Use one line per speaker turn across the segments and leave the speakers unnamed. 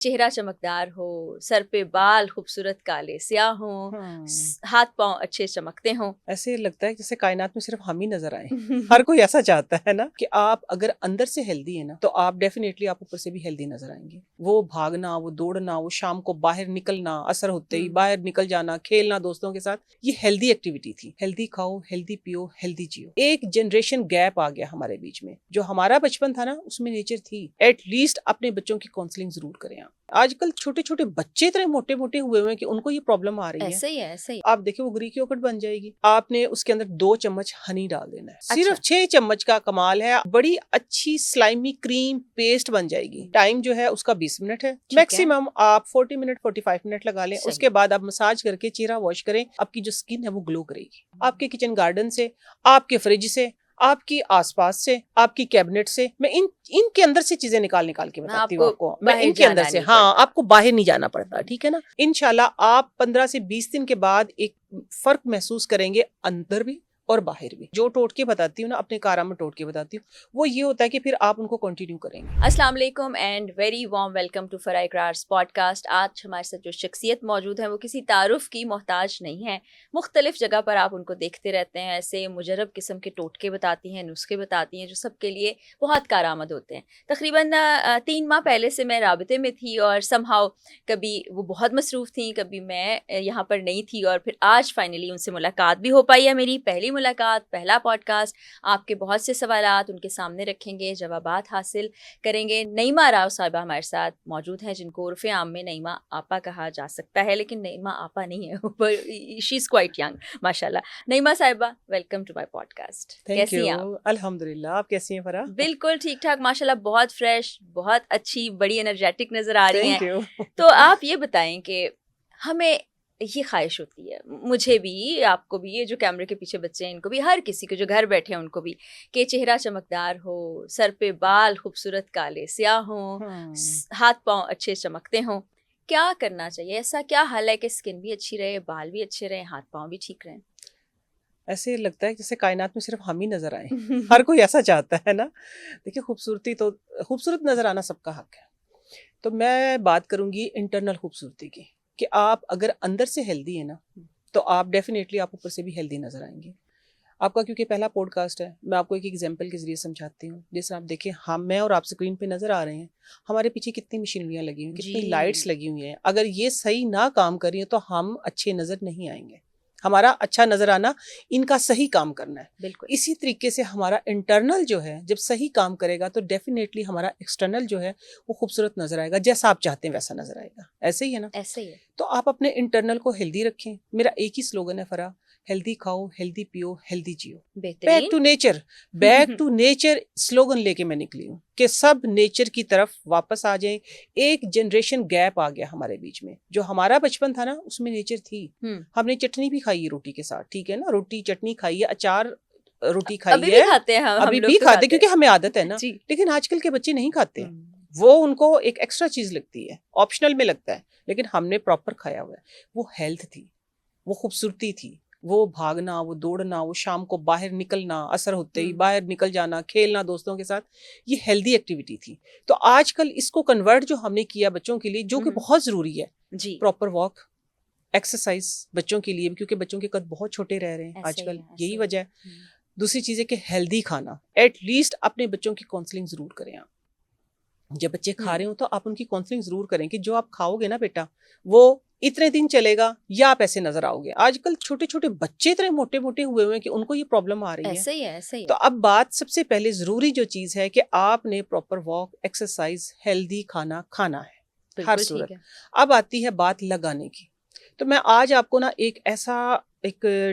चेहरा चमकदार हो, सर पे बाल खूबसूरत काले स्याह हों, हाथ पांव अच्छे चमकते हों।
ऐसे लगता है जैसे कायनात में सिर्फ हम ही नजर आए। हर कोई ऐसा चाहता है ना कि आप अगर अंदर से हेल्दी है ना तो आप डेफिनेटली आप ऊपर से भी हेल्दी नजर आएंगे। वो भागना, वो दौड़ना, वो शाम को बाहर निकलना, असर होते ही बाहर निकल जाना, खेलना दोस्तों के साथ, ये हेल्दी एक्टिविटी थी। हेल्दी खाओ, हेल्दी पियो, हेल्दी जियो। एक जनरेशन गैप आ गया हमारे बीच में। जो हमारा बचपन था ना उसमें नेचर थी। एटलीस्ट अपने बच्चों की काउंसलिंग जरूर करें आप। आजकल छोटे छोटे बच्चे इतने मोटे मोटे हुए हैं कि उनको ये प्रॉब्लम आ रही है।
ऐसे ही है, ऐसे ही।
आप देखिए वो ग्रीक योगर्ट बन जाएगी। आपने उसके अंदर 2 चम्मच हनी डाल देना है। सिर्फ 6 चम्मच का कमाल है। बड़ी अच्छी स्लाइमी क्रीम पेस्ट बन जाएगी। टाइम जो है उसका 20 मिनट है मैक्सिमम। आप 40 मिनट 45 मिनट लगा लें। उसके बाद आप मसाज करके चेहरा वॉश करें। आपकी जो स्किन है वो ग्लो करेगी। आपके किचन गार्डन से, आपके फ्रिज से, आपकी आसपास से, आपकी कैबिनेट से, मैं इनके अंदर से चीजें निकाल के बताती हूँ आपको। मैं इनके अंदर से, हाँ, आपको बाहर नहीं जाना पड़ता, ठीक है ना। इंशाल्लाह आप 15 से 20 दिन के बाद एक फर्क महसूस करेंगे, अंदर भी और बाहर भी। जो टोटके बताती हूँ ना, अपने कारा में टोटके बताती हूँ, वो ये होता है कि फिर आप उनको कंटिन्यू करेंगे।
अस्सलाम वालेकुम and very warm welcome to Farah Iqrar's podcast. आज हमारे साथ जो शख्सियत मौजूद है वो किसी तारुफ की मोहताज नहीं है। मुख्तलिफ जगह पर आप उनको देखते रहते हैं। ऐसे मुजरब किस्म के टोटके बताती हैं, नुस्खे बताती हैं जो सबके लिए बहुत कारआमद होते हैं। तकरीबन 3 माह पहले से मैं राबते में थी और समहाउ कभी वो बहुत मसरूफ़ थी, कभी मैं यहाँ पर नहीं थी, और फिर आज फाइनली उनसे मुलाकात भी हो पाई है। मेरी पहली मुलाकात, पहला पॉडकास्ट। आपके बहुत से सवालात उनके सामने रखेंगे, जवाबात हासिल करेंगे। नईमा राव साहिबा हमारे साथ मौजूद हैं, जिनको उर्फ़े आम में नईमा आपा कहा जा सकता है, लेकिन नईमा आपा नहीं है, पर शी इज़ क्वाइट यंग माशाल्लाह। नईमा साहिबा, वेलकम टू माय पॉडकास्ट। कैसी हैं आप?
अल्हम्दुलिल्लाह। आप कैसी हैं फराह?
बिल्कुल ठीक ठाक माशाल्लाह, बहुत फ्रेश, बहुत अच्छी, बड़ी एनर्जेटिक नज़र आ रही हैं।
Thank you.
तो आप ये बताएं कि हमें ये ख्वाहिश होती है, मुझे भी, आपको भी, ये जो कैमरे के पीछे बच्चे हैं इनको भी, हर किसी को जो घर बैठे हैं उनको भी, कि चेहरा चमकदार हो, सर पे बाल खूबसूरत काले स्याह हों, हाथ पांव अच्छे चमकते हों। क्या करना चाहिए? ऐसा क्या हल है कि स्किन भी अच्छी रहे, बाल भी अच्छे रहें, हाथ पांव भी ठीक रहें?
ऐसे लगता है जैसे कायनात में सिर्फ हम ही नजर आए। हर कोई ऐसा चाहता है ना। देखिए खूबसूरत नजर आना सबका हक है। तो मैं बात करूंगी इंटरनल खूबसूरती की, कि आप अगर अंदर से हेल्दी है ना तो आप डेफिनेटली आप ऊपर से भी हेल्दी नजर आएंगे। आपका क्योंकि पहला पॉडकास्ट है, मैं आपको एक एग्जांपल के जरिए समझाती हूँ। जैसे आप देखें, हम, मैं और आप स्क्रीन पे नजर आ रहे हैं, हमारे पीछे कितनी मशीनरियां लगी हुई, कितनी लाइट्स लगी हुई हैं। अगर ये सही ना काम कर रही है तो हम अच्छे नजर नहीं आएंगे। हमारा अच्छा नजर आना इनका सही काम करना है।
बिल्कुल
इसी तरीके से हमारा इंटरनल जो है जब सही काम करेगा तो डेफिनेटली हमारा एक्सटर्नल जो है वो खूबसूरत नजर आएगा। जैसा आप चाहते हैं वैसा नजर आएगा। ऐसे ही है ना?
ऐसे ही है।
तो आप अपने इंटरनल को हेल्दी रखें। मेरा एक ही स्लोगन है फराह, हेल्दी खाओ, हेल्दी पियो, हेल्दी जियो। Back to nature, back to nature slogan लेके मैं निकली हूँ कि सब नेचर की तरफ वापस आ जाएं। एक जनरेशन गैप आ गया हमारे बीच में। जो हमारा बचपन था ना उसमें नेचर थी। हमने चटनी भी खाई है रोटी के साथ, ठीक है ना, रोटी चटनी खाई है, अचार रोटी खाई
अभी
है,
भी खाते हैं हम
अभी
लोग
भी
तो
खाते क्योंकि हमें आदत है ना।
जी।
लेकिन आजकल के बच्चे नहीं खाते। वो उनको एक एक्स्ट्रा चीज लगती है, ऑप्शनल में लगता है, लेकिन हमने प्रॉपर खाया हुआ है। वो हेल्थ थी, वो खूबसूरती थी, वो भागना, वो दौड़ना, वो शाम को बाहर निकलना, असर होते ही बाहर निकल जाना, खेलना दोस्तों के साथ, ये हेल्दी एक्टिविटी थी। तो आजकल इसको कन्वर्ट जो हमने किया बच्चों के लिए, जो कि बहुत जरूरी है,
जी,
प्रॉपर वॉक, एक्सरसाइज बच्चों के लिए भी, क्योंकि बच्चों के कद बहुत छोटे रह रहे हैं आजकल, यही वजह है। दूसरी चीज है कि हेल्दी खाना, एटलीस्ट अपने बच्चों की काउंसलिंग जरूर करें आप। जब बच्चे खा रहे हो तो आप उनकी काउंसलिंग जरूर करें कि जो आप खाओगे ना बेटा वो इतने दिन चलेगा या आप ऐसे नजर आओगे। आजकल छोटे छोटे बच्चे इतने मोटे मोटे हुए हैं कि उनको ये प्रॉब्लम आ रही है।
ऐसे ही है, ऐसे ही है।
तो अब बात सबसे पहले जरूरी जो चीज है कि आपने प्रॉपर वॉक, एक्सरसाइज, हेल्दी खाना खाना है हर सूरत। अब आती है बात लगाने की। तो मैं आज आपको ना एक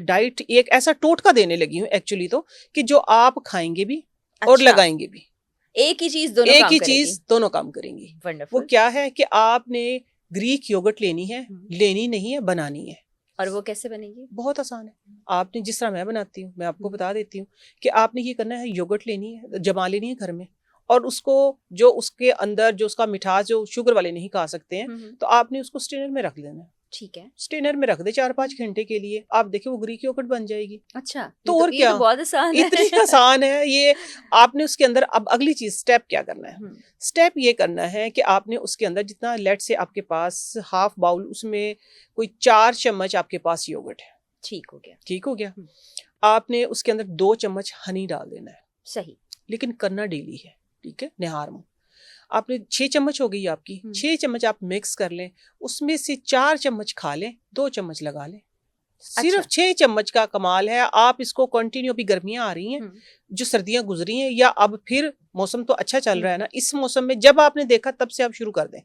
डाइट, एक ऐसा टोटका देने लगी हूँ एक्चुअली, तो कि जो आप खाएंगे भी और लगाएंगे भी।
एक ही चीज दोनों काम करेगी।
वो क्या है कि आपने ग्रीक योगर्ट लेनी है, लेनी नहीं है, बनानी है।
और वो कैसे बनेगी?
बहुत आसान है। आपने जिस तरह मैं बनाती हूँ, मैं आपको बता देती हूँ कि आपने ये करना है, योगर्ट लेनी है, जमा लेनी है घर में, और उसको जो उसके अंदर जो उसका मिठास, जो शुगर वाले नहीं खा सकते हैं, तो आपने उसको स्ट्रेनर में रख लेना है।
ठीक है,
स्टेनर में रख दे 4-5 घंटे के लिए, आप देखिए वो ग्रीक योगर्ट बन जाएगी।
अच्छा,
तो और
ये
क्या,
तो बहुत आसान है।
इतनी आसान है ये। आपने उसके अंदर अब अगली चीज स्टेप क्या करना है, स्टेप ये करना है कि आपने उसके अंदर जितना लेट से आपके पास हाफ बाउल, उसमें कोई 4 चम्मच आपके पास योगर्ट है,
ठीक हो गया,
ठीक हो गया। आपने उसके अंदर 2 चम्मच हनी डाल देना है,
सही,
लेकिन करना डेली है, ठीक है, निहार मुंह। आपने 6 चम्मच हो गई आपकी, 6 चम्मच आप मिक्स कर लें, उसमें से 4 चम्मच खा लें, 2 चम्मच लगा लें। सिर्फ 6 चम्मच का कमाल है। आप इसको कंटिन्यू, अभी गर्मियां आ रही हैं, जो सर्दियां गुजरी हैं, या अब फिर मौसम तो अच्छा चल रहा है ना, इस मौसम में जब आपने देखा तब से आप शुरू कर दें,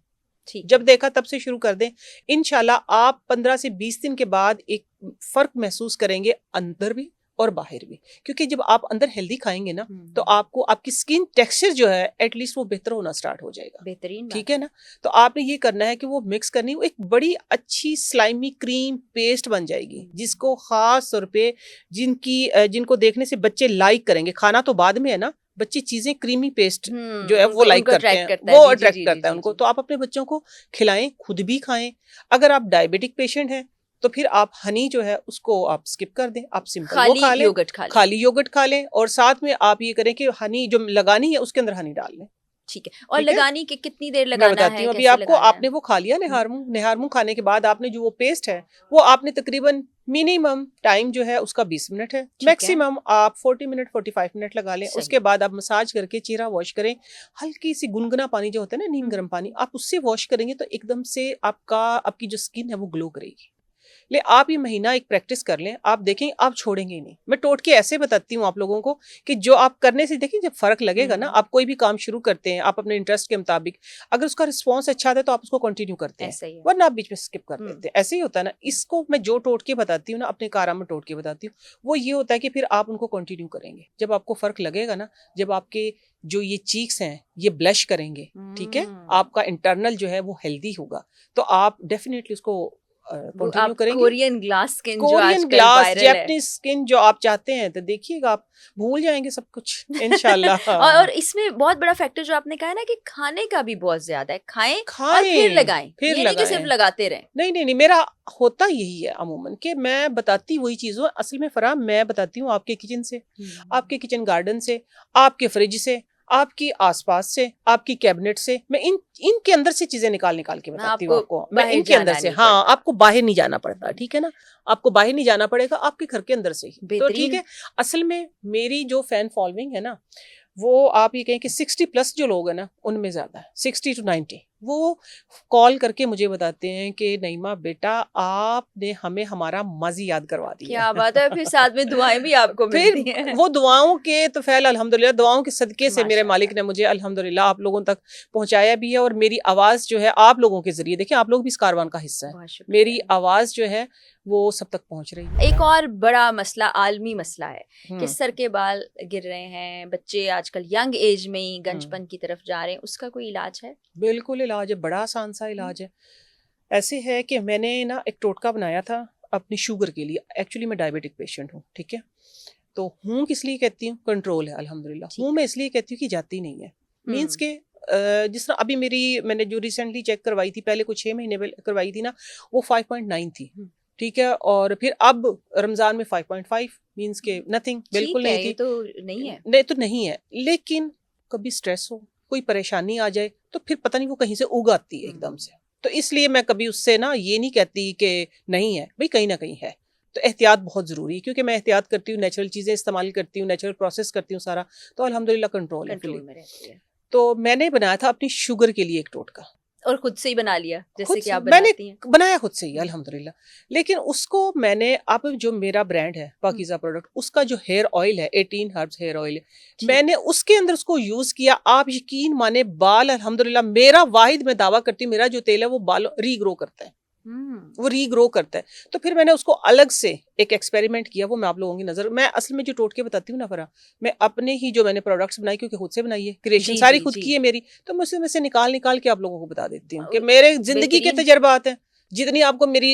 जब देखा तब से शुरू कर दें। इंशाल्लाह आप 15 से 20 दिन के बाद एक फर्क महसूस करेंगे, अंदर भी और बाहर भी, क्योंकि जब आप अंदर हेल्दी खाएंगे ना, तो आपको आपकी स्किन टेक्सचर जो है एटलीस्ट वो बेहतर होना स्टार्ट हो जाएगा,
बेहतरीन,
ठीक है ना। तो आपने ये करना है कि वो मिक्स करनी, वो एक बड़ी अच्छी स्लाइमी क्रीम पेस्ट बन जाएगी, जिसको खास तौर पे जिनको देखने से बच्चे लाइक करेंगे। खाना तो बाद में है ना, बच्चे चीजें क्रीमी पेस्ट जो है वो लाइक करते हैं, वो अट्रैक्ट करता है उनको। तो आप अपने बच्चों को खिलाएं, खुद भी खाएं। अगर आप डायबिटिक पेशेंट हैं तो फिर आप हनी जो है उसको आप स्किप कर दें, आप सिंपल वो खा लें, खाली योगर्ट खा लें, और साथ में आप ये करें कि हनी जो लगानी है उसके अंदर हनी डाल लें,
ठीक है। और लगानी की कितनी देर लगाना
मैं बताती हूँ अभी आपको। आपने वो खा लिया निहार मुंह खाने के बाद आपने जो वो पेस्ट है वो आपने तकरीबन मिनिमम टाइम जो है उसका 20 मिनट है, मैक्सिमम आप 40 मिनट 45 मिनट लगा लें। उसके बाद आप मसाज करके चेहरा वॉश करें, हल्की सी गुनगुना पानी जो होता है ना, नीम गर्म पानी, आप उससे वॉश करेंगे तो एकदम से आपकी जो स्किन है वो ग्लो करेगी। ले आप ये महीना एक प्रैक्टिस कर लें, आप देखें आप छोड़ेंगे नहीं। मैं टोटके ऐसे बताती हूँ आप लोगों को कि जो आप करने से देखिए जब फर्क लगेगा ना, आप कोई भी काम शुरू करते हैं आप अपने इंटरेस्ट के मुताबिक, अगर उसका रिस्पॉन्स अच्छा आता है तो आप उसको कंटिन्यू करते हैं, वरना आप बीच में स्किप कर देते हैं। ऐसे ही होता है ना। इसको मैं जो टोटके बताती हूँ ना, अपने कारा में टोटके बताती हूँ, वो ये होता है कि फिर आप उनको कंटिन्यू करेंगे। जब आपको फर्क लगेगा ना, जब आपके जो ये चीक्स हैं ये ब्लश करेंगे, ठीक है, आपका इंटरनल जो है वो हेल्दी होगा, तो आप डेफिनेटली उसको कंटिन्यू करेंगे।
Korean glass skin,
Korean glass, Japanese skin जो आप चाहते हैं, तो देखिएगा आप भूल जाएंगे सब कुछ इंशाल्लाह।
और इसमें बहुत बड़ा फैक्टर जो आपने कहा है ना कि खाने का भी बहुत ज्यादा है, खाएं और फिर लगाएं, ये नहीं कि सिर्फ लगाते रहें।
नहीं, मेरा होता यही है अमूमन कि मैं बताती वही चीज हूँ। असल में फराह मैं बताती हूँ आपके किचन से, आपके किचन गार्डन से, आपके फ्रिज से, आपकी आसपास से, आपकी कैबिनेट से, मैं इनके अंदर से चीजें निकाल के बताती हूँ आपको। मैं इनके अंदर से, हाँ, आपको बाहर नहीं जाना पड़ता, ठीक है ना, आपको बाहर नहीं जाना पड़ेगा, आपके घर के अंदर से ही, तो ठीक है। असल में मेरी जो फैन फॉलोइंग है ना, वो आप ये कहें कि 60+ जो लोग हैं ना, उनमें ज्यादा है, 60 to 90। वो कॉल करके मुझे बताते हैं कि नईमा बेटा आपने हमें हमारा माजी याद करवा दिया।
क्या बात है। फिर साथ में दुआएं भी आपको मिलती हैं।
फिर वो दुआओं के तो फैल अल्हम्दुलिल्लाह, दुआओं के सदके से मेरे मालिक ने मुझे अल्हम्दुलिल्लाह आप लोगों तक पहुंचाया भी है, और मेरी आवाज जो है आप लोगों के जरिए, देखिए आप लोग भी इस कारवान का हिस्सा है, मेरी आवाज जो है वो सब तक पहुंच रही है।
एक और बड़ा मसला, आलमी मसला है कि सर के बाल गिर रहे हैं, बच्चे आजकल यंग एज में ही गंजपन की तरफ जा रहे हैं, उसका कोई इलाज है?
बिल्कुल इलाज है, बड़ा आसान सा इलाज है। ऐसे है कि मैंने ना एक टोटका बनाया था अपनी शुगर के लिए। एक्चुअली मैं डायबिटिक पेशेंट हूँ, ठीक है, तो हूँ किस लिए कहती हूँ, कंट्रोल है अल्हम्दुलिल्लाह। हूँ मैं इसलिए कहती हूँ कि जाती नहीं है, मीन्स के जिस तरह अभी मैंने जो रिसेंटली चेक करवाई थी, पहले कुछ 6 महीने करवाई थी ना, वो 5.9 थी, ठीक है, और फिर अब रमजान में 5.5, मीन्स के नथिंग, बिल्कुल नहीं थी।
तो नहीं है,
नहीं तो नहीं है, लेकिन कभी स्ट्रेस हो, कोई परेशानी आ जाए तो फिर पता नहीं वो कहीं से उग आती है एकदम से। तो इसलिए मैं कभी उससे ना ये नहीं कहती कि नहीं है, भाई कहीं ना कहीं है। तो एहतियात बहुत ज़रूरी है, क्योंकि मैं एहतियात करती हूँ, नेचुरल चीज़ें इस्तेमाल करती हूँ, नेचुरल प्रोसेस करती हूँ सारा, तो अल्हम्दुलिल्लाह कंट्रोल है। तो मैंने बनाया था अपनी शुगर के लिए एक टोटका,
और खुद से ही बना लिया, जैसे कि आप
मैंने
बनाती हैं।
बनाया खुद से ही अल्हम्दुलिल्लाह। लेकिन उसको मैंने, अब जो मेरा ब्रांड है पाकीज़ा प्रोडक्ट, उसका जो हेयर ऑयल है 18 हर्ब्स हेयर ऑयल, मैंने उसके अंदर उसको यूज किया। आप यकीन माने बाल अल्हम्दुलिल्लाह, मेरा वाहिद मैं दावा करती हूँ, मेरा जो तेल है वो बाल रीग्रो करता है, वो रीग्रो करता है। तो फिर मैंने उसको अलग से एक एक्सपेरिमेंट किया, वो मैं आप लोगों की नजर, मैं असल में जो टोटके बताती हूँ ना फरा, मैं अपने ही जो मैंने प्रोडक्ट्स बनाई, क्योंकि खुद से बनाई है, क्रिएशन सारी खुद की है मेरी, तो मैं उसमें से निकाल के आप लोगों को बता देती हूँ कि मेरे जिंदगी के तजर्बात हैं। जितनी आपको मेरी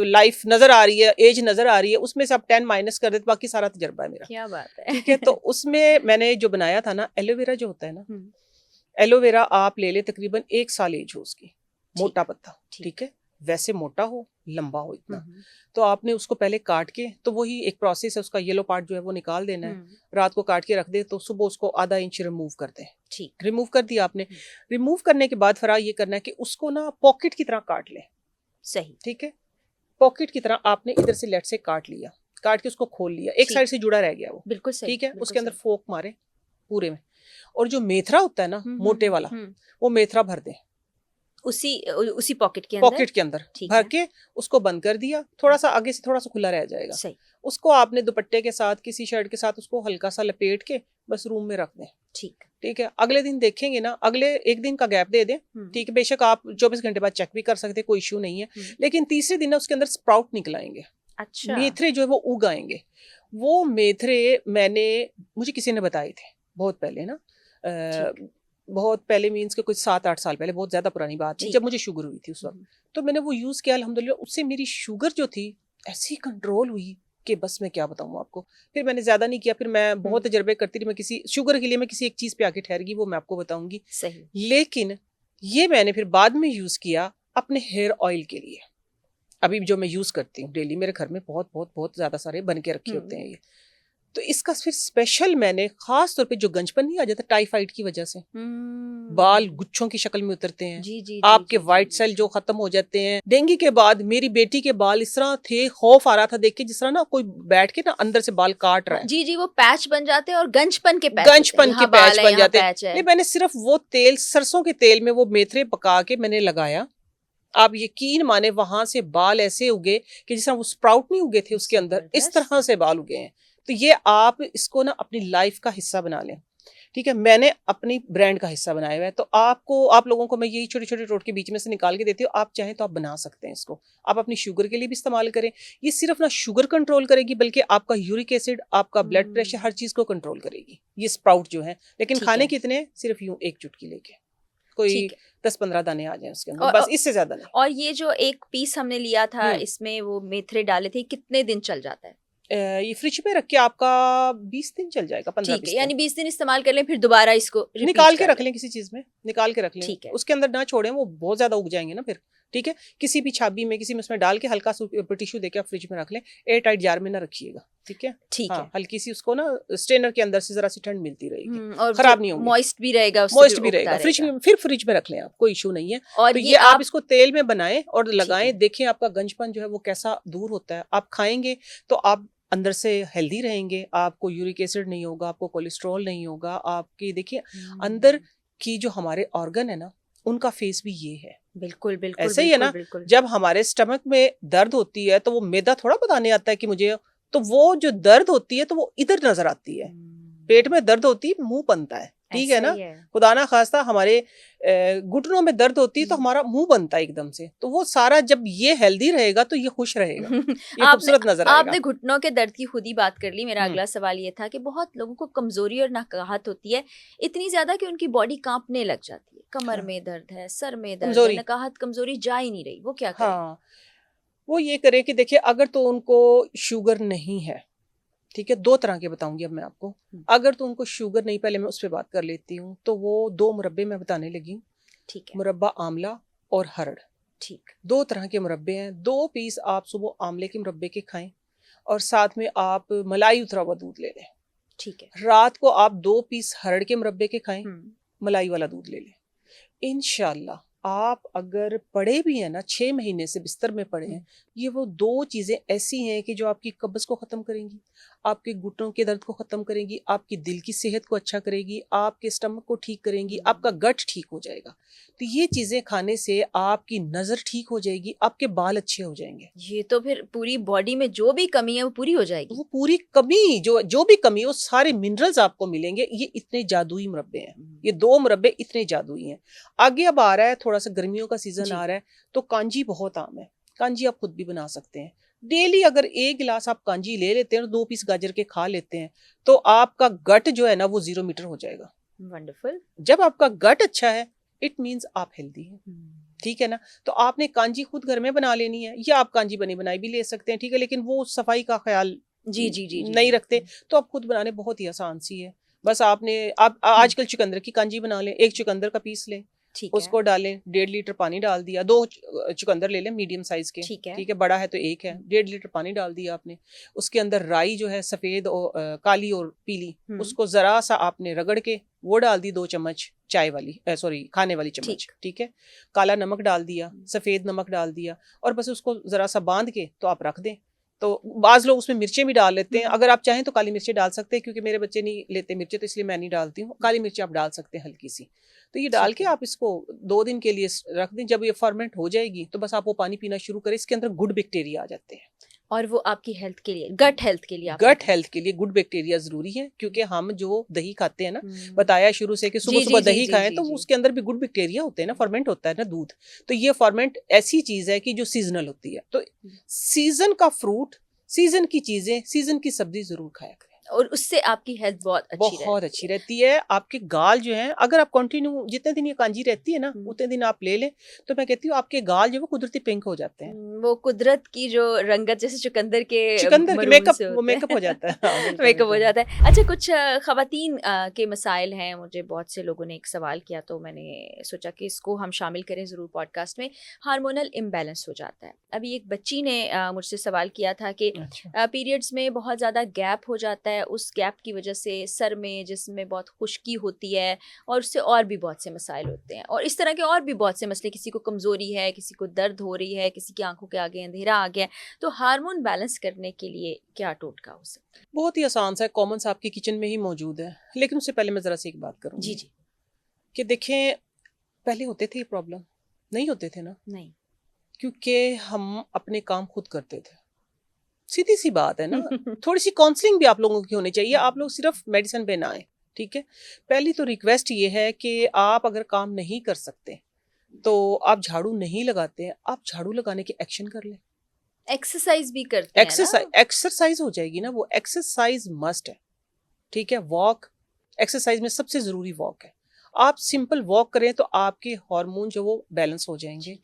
लाइफ नजर आ रही है, एज नजर आ रही है, उसमें से आप 10 माइनस कर देते, बाकी सारा तजर्बा है मेरा।
क्या बात है।
ठीक है, तो उसमें मैंने जो बनाया था ना, एलोवेरा जो होता है ना, एलोवेरा आप ले ले, तकरीबन 1 साल एज हो उसकी, मोटा पत्ता, ठीक है, वैसे मोटा हो, लंबा हो इतना। तो आपने उसको पहले काट के, तो वही एक प्रोसेस है, उसका येलो पार्ट जो है वो निकाल देना है, रात को काट के रख दे, तो सुबह उसको आधा इंच रिमूव कर दें।
ठीक,
रिमूव कर दिया आपने। रिमूव करने के बाद फिर ये करना है कि उसको ना पॉकेट की तरह काट लें।
सही,
ठीक है, पॉकेट की तरह आपने इधर से लेट से काट लिया, काट के उसको खोल लिया, एक साइड से जुड़ा रह गया वो,
बिल्कुल सही,
ठीक है।
बिल्कुल
उसके अंदर
सही।
फोक मारे पूरे में, और जो मेथरा होता है ना मोटे वाला, वो मेथरा भर दे
उसी पॉकेट के अंदर,
पॉकेट के अंदर भर के उसको बंद कर दिया। थोड़ा सा आगे से थोड़ा सा खुला रह जाएगा,
सही।
उसको आपने दुपट्टे के साथ, किसी शर्ट के साथ उसको हल्का सा लपेट के बस रूम में रख दें।
ठीक,
ठीक है, अगले दिन देखेंगे ना, अगले एक दिन का गैप दे दें। ठीक है, बेशक आप 24 घंटे बाद चेक भी कर सकते हैं, कोई इश्यू नहीं है, लेकिन तीसरे दिन ना उसके अंदर स्प्राउट निकल आएंगे।
अच्छा,
मेथरे जो है वो उग आएंगे। वो मेथरे मुझे किसी ने बताए थे बहुत पहले ना, बहुत पहले मीन्स के कुछ 7-8 साल पहले, बहुत ज्यादा पुरानी बात नहीं, जब मुझे शुगर हुई थी उस वक्त। तो मैंने वो यूज किया, अल्हम्दुलिल्लाह उससे मेरी शुगर जो थी ऐसी कंट्रोल हुई कि बस मैं क्या बताऊं आपको। फिर मैंने ज्यादा नहीं किया, फिर मैं बहुत तजर्बे करती रही। मैं किसी शुगर के लिए मैं किसी एक चीज पे आके ठहर गई, वो मैं आपको बताऊंगी।
सही।
लेकिन ये मैंने फिर बाद में यूज किया अपने हेयर ऑयल के लिए। अभी जो मैं यूज करती हूँ डेली, मेरे घर में बहुत बहुत बहुत ज्यादा सारे बन के रखे होते हैं ये। तो इसका फिर स्पेशल मैंने खास तौर पे, जो गंजपन नहीं आ जाता टाइफाइड की वजह से, बाल गुच्छों की शक्ल में उतरते हैं, आपके व्हाइट सेल जो खत्म हो जाते हैं। डेंगू के बाद मेरी बेटी के बाल इस तरह थे, खौफ आ रहा था देख के, जिस तरह ना कोई बैठ के ना अंदर से बाल काट रहा है।
जी जी, वो पैच बन जाते हैं और गंजपन के पैच
बन जाते हैं। नहीं, मैंने सिर्फ वो तेल, सरसों के तेल में वो मेथरे पका के मैंने लगाया। आप यकीन माने वहां से बाल ऐसे उगे कि जिस तरह वो स्प्राउट नहीं उगे थे उसके अंदर, इस तरह से बाल उगे हैं। तो ये आप इसको ना अपनी लाइफ का हिस्सा बना लें। ठीक है, मैंने अपनी ब्रांड का हिस्सा बनाया हुआ है। तो आप लोगों को मैं यही छोटे छोटे टोट के बीच में से निकाल के देती हूँ। आप चाहें तो आप बना सकते हैं इसको, आप अपनी शुगर के लिए भी इस्तेमाल करें। ये सिर्फ ना शुगर कंट्रोल करेगी, बल्कि आपका यूरिक एसिड, आपका ब्लड प्रेशर, हर चीज को कंट्रोल करेगी ये स्प्राउट जो है। लेकिन खाने कितने, सिर्फ यूं एक चुटकी लेके, कोई 10-15 दाने आ जाए उसके अंदर, बस, इससे ज्यादा नहीं।
और ये जो एक पीस हमने लिया था, इसमें वो मेथरे डाले थे, कितने दिन चल जाता है?
ये फ्रिज में रख के आपका 20 दिन चल जाएगा, 15-20 दिन।
यानी 20 दिन इस्तेमाल कर लें, फिर दोबारा इसको
निकाल के रख लें, किसी चीज में निकाल के रख लें।
ठीक है,
उसके अंदर ना छोड़ें, वो बहुत ज्यादा उग जाएंगे ना फिर। ठीक है, किसी भी छाबी में, किसी में उसमें डाल के हल्का सा टिश्यू देके आप फ्रिज में रख लें। एयर टाइट जार में ना रखिएगा। ठीक है,
ठीक है।
हल्की सी उसको ना स्ट्रेनर के अंदर से जरा सी ठंड मिलती रहेगी,
और
खराब नहीं होगी,
मॉइस्ट भी रहेगा,
फ्रिज में, फिर फ्रिज में रख लें आप, कोई इशू नहीं है।
और
तो ये आप इसको तेल में बनाएं और लगाएं, देखें आपका गंजपन जो है वो कैसा दूर होता है। आप खाएंगे तो आप अंदर से हेल्दी रहेंगे, आपको यूरिक एसिड नहीं होगा, आपको कोलेस्ट्रॉल नहीं होगा। आपकी देखिए अंदर की जो हमारे ऑर्गन है ना, उनका फेस भी ये है।
बिल्कुल बिल्कुल
ऐसे ही है ना। जब हमारे स्टमक में दर्द होती है तो वो मैदा थोड़ा बताने आता है कि मुझे, तो वो जो दर्द होती है तो वो इधर नजर आती है। पेट में दर्द होती है, मुंह बनता है। ठीक है ना, खुदा ना खास्ता हमारे घुटनों में दर्द होती है तो हमारा मुंह बनता है एकदम से। तो वो सारा जब ये हेल्दी रहेगा तो ये खुश रहेगा, ये खूबसूरत नजर आएगा।
आपने घुटनों के दर्द की खुद ही बात कर ली। मेरा अगला सवाल ये था कि बहुत लोगों को कमजोरी और नकाहत होती है इतनी ज्यादा कि उनकी बॉडी कांपने लग जाती है, कमर में दर्द है, सर में दर्द है, नकाहत, कमजोरी जा ही नहीं रही, वो क्या करें?
वो ये करे कि देखिए, अगर तो उनको शुगर नहीं है, ठीक है, 2 तरह के बताऊंगी अब मैं आपको। अगर तो उनको शुगर नहीं, पहले मैं उस पर बात कर लेती हूँ। तो वो 2 मुरब्बे मैं बताने लगी हूँ।
ठीक है,
मुरब्बा आंवला और हरड़।
ठीक,
2 तरह के मुरब्बे हैं। 2 पीस आप सुबह आंवले के मुरब्बे के खाएं और साथ में आप मलाई उतरा हुआ दूध ले लें।
ठीक है,
रात को आप 2 पीस हरड़ के मुरब्बे के खाएं, मलाई वाला दूध ले लें। इंशाल्लाह आप अगर पड़े भी हैं ना, 6 महीने से बिस्तर में पड़े हैं, ये वो 2 चीजें ऐसी हैं कि जो आपकी कब्ज को खत्म करेंगी, आपके घुटनों के दर्द को खत्म करेंगी, आपकी दिल की सेहत को अच्छा करेगी, आपके स्टमक को ठीक करेंगी, आपका गट ठीक हो जाएगा। तो ये चीजें खाने से आपकी नजर ठीक हो जाएगी, आपके बाल अच्छे हो जाएंगे।
ये तो फिर पूरी बॉडी में जो भी कमी है वो पूरी हो जाएगी।
वो पूरी कमी, जो भी कमी, वो सारे मिनरल्स आपको मिलेंगे। ये इतने जादुई मुरब्बे हैं, ये 2 मुरब्बे इतने जादुई हैं। आगे अब आ रहा है, थोड़ा सा गर्मियों का सीजन आ रहा है, तो कांजी बहुत आम है। कांजी आप खुद भी बना सकते हैं। डेली अगर 1 गिलास आप कांजी ले लेते हैं और 2 पीस गाजर के खा लेते हैं, तो आपका गट जो है ना वो 0 मीटर हो जाएगा।
वंडरफुल।
जब आपका गट अच्छा है, इट मीन्स आप हेल्दी हैं। ठीक है ना। तो आपने कांजी खुद घर में बना लेनी है, या आप कांजी बनी बनाई भी ले सकते हैं। ठीक है, लेकिन वो सफाई का ख्याल
जी
नहीं रखते, तो आप खुद बनाने बहुत ही आसान सी है। बस आप आजकल चुकंदर की कांजी बना लें, 1 चुकंदर का पीस लें,
ठीक
उसको डालें, 1.5 लीटर पानी डाल दिया, 2 चुकंदर ले लें मीडियम साइज के,
ठीक है,
ठीक है, बड़ा है तो एक है, 1.5 लीटर पानी डाल दिया आपने, उसके अंदर राई जो है सफेद और काली और पीली, उसको जरा सा आपने रगड़ के वो डाल दी, 2 चम्मच चाय वाली, सॉरी खाने वाली चम्मच, ठीक है, काला नमक डाल दिया, सफेद नमक डाल दिया, और बस उसको जरा सा बांध के तो आप रख दें। तो बाज लोग उसमें मिर्चें भी डाल लेते हैं, अगर आप चाहें तो काली मिर्चें डाल सकते हैं, क्योंकि मेरे बच्चे नहीं लेते मिर्चें तो इसलिए मैं नहीं डालती हूँ, काली मिर्चें आप डाल सकते हैं हल्की सी। तो ये डाल के आप इसको 2 दिन के लिए रख दें, जब ये फर्मेंट हो जाएगी तो बस आप वो पानी पीना शुरू करें, इसके अंदर गुड बैक्टीरिया आ जाते हैं,
और वो आपकी हेल्थ के लिए, गट हेल्थ के लिए,
गट हेल्थ के लिए गुड बैक्टीरिया जरूरी है, क्योंकि हम जो दही खाते हैं ना, बताया शुरू से कि सुबह सुबह दही खाएं तो उसके अंदर भी गुड बैक्टीरिया होते हैं ना, फर्मेंट होता है ना दूध, तो ये फर्मेंट ऐसी चीज है कि जो सीजनल होती है, तो सीजन का फ्रूट, सीजन की चीजें, सीजन की सब्जी जरूर खाया करें,
और उससे आपकी हेल्थ बहुत
अच्छी रहती है। आपके गाल जो है, अगर आप कंटिन्यू जितने दिन ये कांजी रहती है ना उतने दिन आप ले लें, तो मैं कहती हूँ आपके गाल जो है वो कुदरती पिंक हो जाते हैं,
वो कुदरत की जो रंगत, जैसे चुकंदर के
मेकअप हो जाता है,
मेकअप हो जाता है। अच्छा, कुछ खवातीन के मसाइल हैं, मुझे बहुत से लोगों ने एक सवाल किया तो मैंने सोचा कि इसको हम शामिल करें ज़रूर पॉडकास्ट में। हार्मोनल इम्बैलेंस हो जाता है। अभी एक बच्ची ने मुझसे सवाल किया था कि पीरियड्स में बहुत ज़्यादा गैप हो जाता है, उस गैप की वजह से सर में, जिसमें बहुत खुश्की होती है, और उससे और भी बहुत से मसाइल होते हैं, और इस तरह के और भी बहुत से मसले, किसी को कमज़ोरी है, किसी को दर्द हो रही है, किसी की आंखों के आगे अंधेरा आ गया। तो हार्मोन बैलेंस करने के लिए क्या टोटका हो सकता है?
बहुत ही आसान सा, कॉमन सा आपके किचन में ही मौजूद है, लेकिन उससे पहले मैं जरा सी एक बात करूँ।
जी जी।
कि देखें, पहले होते थे प्रॉब्लम, नहीं होते थे ना,
नहीं,
क्योंकि हम अपने काम खुद करते थे, सीधी सी बात है ना। थोड़ी सी काउंसलिंग भी आप लोगों की होनी चाहिए, आप लोग सिर्फ मेडिसिन पे ना आए, ठीक है। पहली तो रिक्वेस्ट ये है कि आप अगर काम नहीं कर सकते तो आप झाड़ू नहीं लगाते हैं, आप झाड़ू लगाने की एक्शन कर लें,
एक्सरसाइज भी करते हैं ना?
एक्सरसाइज हो जाएगी ना, वो एक्सरसाइज मस्ट है, ठीक है। वॉक, एक्सरसाइज में सबसे जरूरी वॉक है, आप सिंपल वॉक करें तो आपके हार्मोन जो वो बैलेंस हो जाएंगे,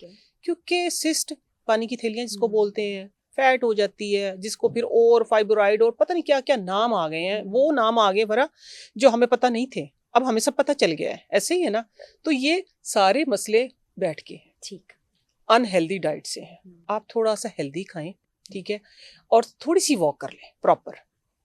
क्योंकि सिस्ट, पानी की थैलियां जिसको बोलते हैं, फैट हो जाती है, जिसको फिर और फाइब्रोइड और पता नहीं क्या क्या नाम आ गए हैं, वो नाम आ गए वरा जो हमें पता नहीं थे, अब हमें सब पता चल गया है, ऐसे ही है ना। तो ये सारे मसले बैठ के
ठीक
अनहेल्दी डाइट से है, आप थोड़ा सा हेल्दी खाएं, ठीक है, और थोड़ी सी वॉक कर लें प्रॉपर,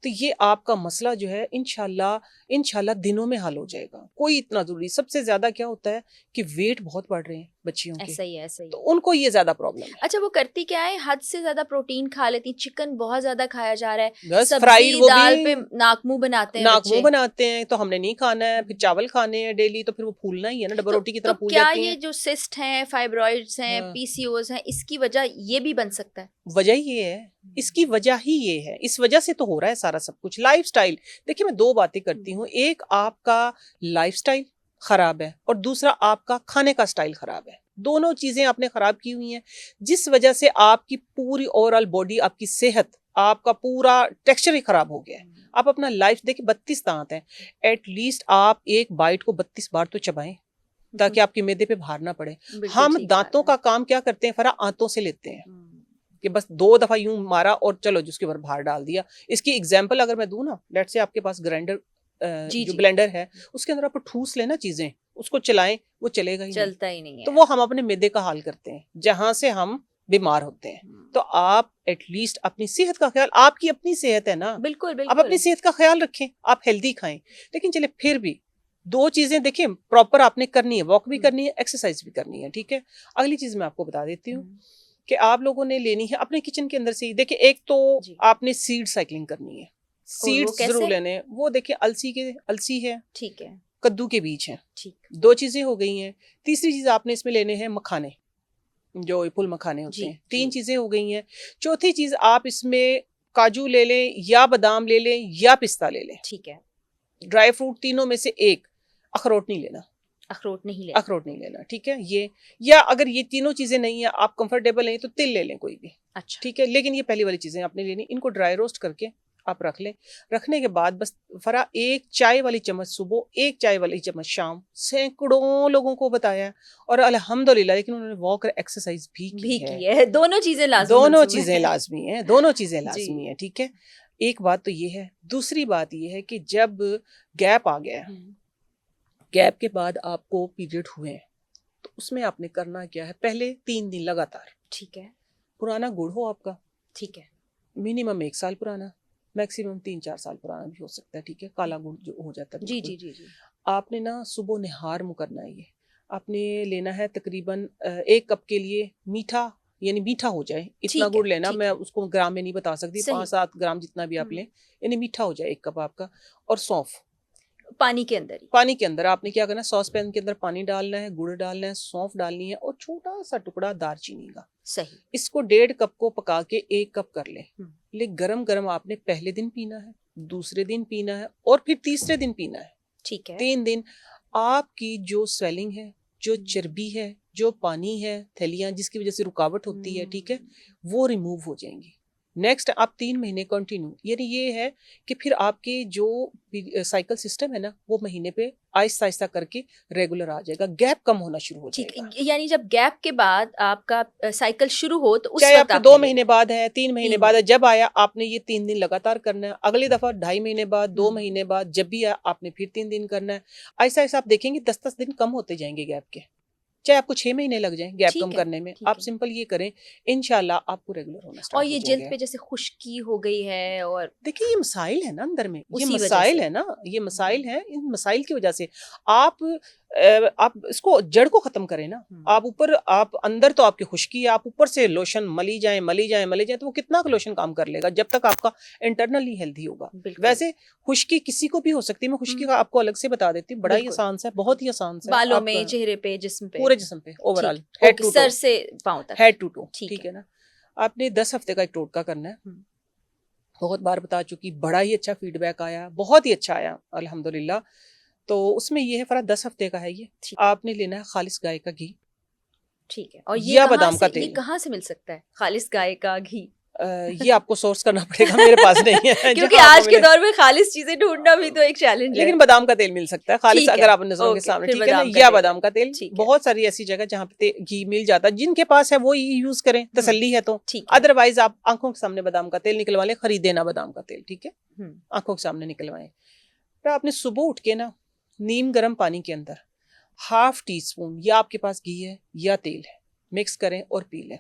तो ये आपका मसला जो है इंशाल्लाह दिनों में हल हो जाएगा। कोई इतना जरूरी, सबसे ज्यादा क्या होता है कि वेट बहुत बढ़ रहे हैं बच्चियों के,
ऐसा ही है, ऐसा ही।
तो उनको ये ज्यादा प्रॉब्लम है।
अच्छा, वो करती क्या है, हद से ज्यादा प्रोटीन खा लेती, चिकन बहुत ज्यादा खाया जा रहा है,
बस फ्राइड, वो
दाल
भी
पे नाक मुंह बनाते हैं,
नाक मुंह बनाते हैं, तो हमने नहीं खाना है, फिर चावल खाने हैं डेली, तो फिर वो फूलना ही है ना, डबल रोटी की तरह फूल जाती है।
क्या ये जो सिस्ट हैं, फाइब्रॉइड्स हैं, पीसीओएस हैं, इसकी वजह ये भी बन सकता है?
वजह ये है, इसकी वजह ही ये है, इस वजह से तो हो रहा है सारा सब कुछ। लाइफस्टाइल, देखिए मैं 2 बातें करती हूँ, एक आपका लाइफस्टाइल खराब है और दूसरा आपका खाने का स्टाइल खराब है, दोनों चीजें आपने खराब की हुई हैं, जिस वजह से आपकी पूरी ओवरऑल बॉडी, आपकी सेहत, आपका पूरा टेक्सचर ही खराब हो गया है। आप अपना लाइफ देखिए, 32 दांत हैं, एटलीस्ट आप एक बाइट को 32 बार तो चबाएं, ताकि आपके मैदे पे भार ना पड़े। हम दांतों का काम क्या करते हैं, फरा आंतों से लेते हैं, कि बस 2 दफा यूं मारा और चलो जिसके ऊपर भार डाल दिया। इसकी एग्जांपल अगर मैं दूं ना, लेट से आपके पास ग्राइंडर जो ब्लेंडर है, उसके अंदर आप ठूस लेना चीजें, उसको चलाएं, वो चलेगा ही
चलता ही नहीं है।
तो वो हम अपने मैदे का हाल करते हैं, जहां से हम बीमार होते हैं। तो आप एटलीस्ट अपनी सेहत का ख्याल, आपकी अपनी सेहत है ना,
बिल्कुल
आप अपनी सेहत का ख्याल रखें, आप हेल्दी खाएं। लेकिन चले फिर भी 2 चीजें देखिए प्रॉपर आपने करनी है, वॉक भी करनी है, एक्सरसाइज भी करनी है, ठीक है। अगली चीज मैं आपको बता देती हूँ कि आप लोगों ने लेनी है अपने किचन के अंदर से ही। देखिए, एक तो आपने सीड साइकिलिंग करनी है, सीड्स जरूर लेने। वो देखिए अलसी है, ठीक है, कद्दू के बीज हैं, ठीक, 2 चीजें हो गई हैं। तीसरी चीज आपने इसमें लेने हैं मखाने, जो फुल मखाने होते हैं, 3 चीजें हो गई हैं। चौथी चीज आप इसमें काजू ले लें, या बादाम ले लें, या पिस्ता ले लें, ठीक है। ड्राई फ्रूट तीनों में से एक, अखरोट नहीं लेना, अखरोट नहीं लेना, ठीक है। ये, या अगर ये तीनों चीजें नहीं है, आप कंफर्टेबल नहीं तो तिल ले लें कोई भी, अच्छा, ठीक है। लेकिन ये पहली वाली चीजें आपने लेनी, इनको ड्राई रोस्ट करके आप रख लें। रखने के बाद बस फरा 1 चाय वाली चम्मच सुबह, 1 चाय वाली चम्मच शाम, सैकड़ों लोगों को बताया और अल्हम्दुलिल्लाह, लेकिन उन्होंने वॉक और एक्सरसाइज भी की है। दोनों चीजें लाजमी है, ठीक है। एक बात तो ये है। दूसरी बात ये है कि जब गैप आ गया, गैप के बाद आपको पीरियड हुए हैं, उसमें आपने करना क्या है, पहले 3 दिन लगातार,
ठीक है,
पुराना गुड़ हो आपका,
ठीक है,
मिनिमम 1 साल पुराना, मैक्सिमम 3-4 साल पुराना भी हो सकता है, ठीक है, काला गुड़ जो हो जाता है
जी
बिल्कुल।
जी जी जी,
आपने ना सुबह निहार मुँह करना है ये, आपने लेना है तकरीबन 1 कप के लिए मीठा, यानी मीठा हो जाए इतना
ठीक है,
गुड़ लेना,
ठीक
मैं
है,
उसको ग्राम में नहीं बता सकती,
सही,
5-7 ग्राम जितना भी आप लें, यानी मीठा हो जाए 1 कप आपका। और सौंफ,
पानी के अंदर ही,
पानी के अंदर आपने क्या करना है, सॉस पैन के अंदर पानी डालना है, गुड़ डालना है, सौंफ डालनी है और छोटा सा टुकड़ा दालचीनी का।
सही,
इसको 1.5 कप को पका के 1 कप कर लें।
हम्म,
लेकिन गरम गरम आपने पहले दिन पीना है, दूसरे दिन पीना है और फिर तीसरे दिन पीना है।
ठीक है,
3 दिन आपकी जो स्वेलिंग है, जो चर्बी है, जो पानी है, थैलियां जिसकी वजह से रुकावट होती है, ठीक है, वो रिमूव हो जाएंगी। नेक्स्ट आप 3 महीने कंटिन्यू, यानी ये है कि फिर आपके जो साइकिल सिस्टम है ना, वो महीने पे आहिस्ता आहिस्ता करके रेगुलर आ जाएगा, गैप कम होना शुरू हो
ठीक,
जाएगा।
यानी जब गैप के बाद आपका साइकिल शुरू हो तो उस
चाहे
वक्त
आपको
आपने
2
लेना
महीने
है।
बाद है, 3 महीने
3
बाद है,
महीने,
जब आया आपने ये 3 दिन लगातार करना है। अगली दफा 2.5 महीने बाद, 2 महीने बाद जब भी आया आपने फिर 3 दिन करना है। ऐसा ऐसा आप देखेंगे 10-10 दिन कम होते जाएंगे गैप के, चाहे आपको 6 महीने लग जाएं गैप कम
ठीक है,
करने में।
ठीक
आप
है।
सिंपल ये करें, इंशाल्लाह आपको रेगुलर होना
और
स्टार्ट हो
ये जिल्द
जाएंगे।
पे जैसे खुश्की हो गई है और
देखिए ये मसाइल है ना अंदर में, ये
उसी वजह
मसाइल
से,
है ना, ये मसाइल है, इन मसाइल की वजह से आप आप इसको जड़ को खत्म करें ना। आप ऊपर, आप अंदर तो आपकी खुश्की है, आप ऊपर से लोशन मली जाए मली जाए मली जाए, तो वो कितना लोशन काम कर लेगा जब तक आपका इंटरनली हेल्दी होगा।
बिल्कुल,
वैसे खुश्की किसी को भी हो सकती है, मैं खुश्की का आपको अलग से बता देती हूँ, बड़ा ही
बिल्कुल,
आसान सा है, बहुत ही आसान सा है।
बालों
आप
में, चेहरे पे, जिस्म पे,
पूरे जिस्म पे ओवरऑल,
ठीक,
हेड
ओके,
टू
सर
टो,
से पाँव तक,
हेड टू टो,
ठीक
ठीक
है,
है ना। आपने 10 हफ्ते का एक टोटका करना है,
हम्म,
बहुत बार बता चुकी, बड़ा ही अच्छा फीडबैक आया, बहुत ही अच्छा आया अल्हम्दुलिल्लाह। तो उसमें ये है, फरा 10 हफ्ते का है ये।
ठीक है,
आपने लेना है खालिस गाय का घी
ठीक है। और ये
या
कहाँ
बादाम
से,
का
ये
तेल।
कहाँ से मिल सकता है खालिस गाय का घी?
ये आपको सोर्स करना पड़ेगा, मेरे पास नहीं है
क्योंकि
जहाँ आपको
आज के
मिले।
दौर में खालिस चीजें ढूंढना भी तो एक चैलेंज है।
लेकिन बादाम का तेल मिल सकता है खालिस,
ठीक है,
अगर आप नजरों के
ओके,
सामने,
फिर
ठीक है ना,
बादाम का
या
तेल है,
बादाम का तेल।
ठीक है,
बहुत सारी ऐसी जगह जहाँ पे घी मिल जाता है, जिनके पास है वो ये यूज करें, तसल्ली है तो।
ठीक है,
अदरवाइज आप आंखों के सामने बादाम का तेल निकलवा लें, खरीदे ना बादाम का तेल, ठीक है, आंखों के सामने निकलवाएं। फिर आपने सुबह उठ के ना नीम गर्म पानी के अंदर 1/2 टीस्पून, या आपके पास घी है या तेल है, मिक्स करें और पी लें।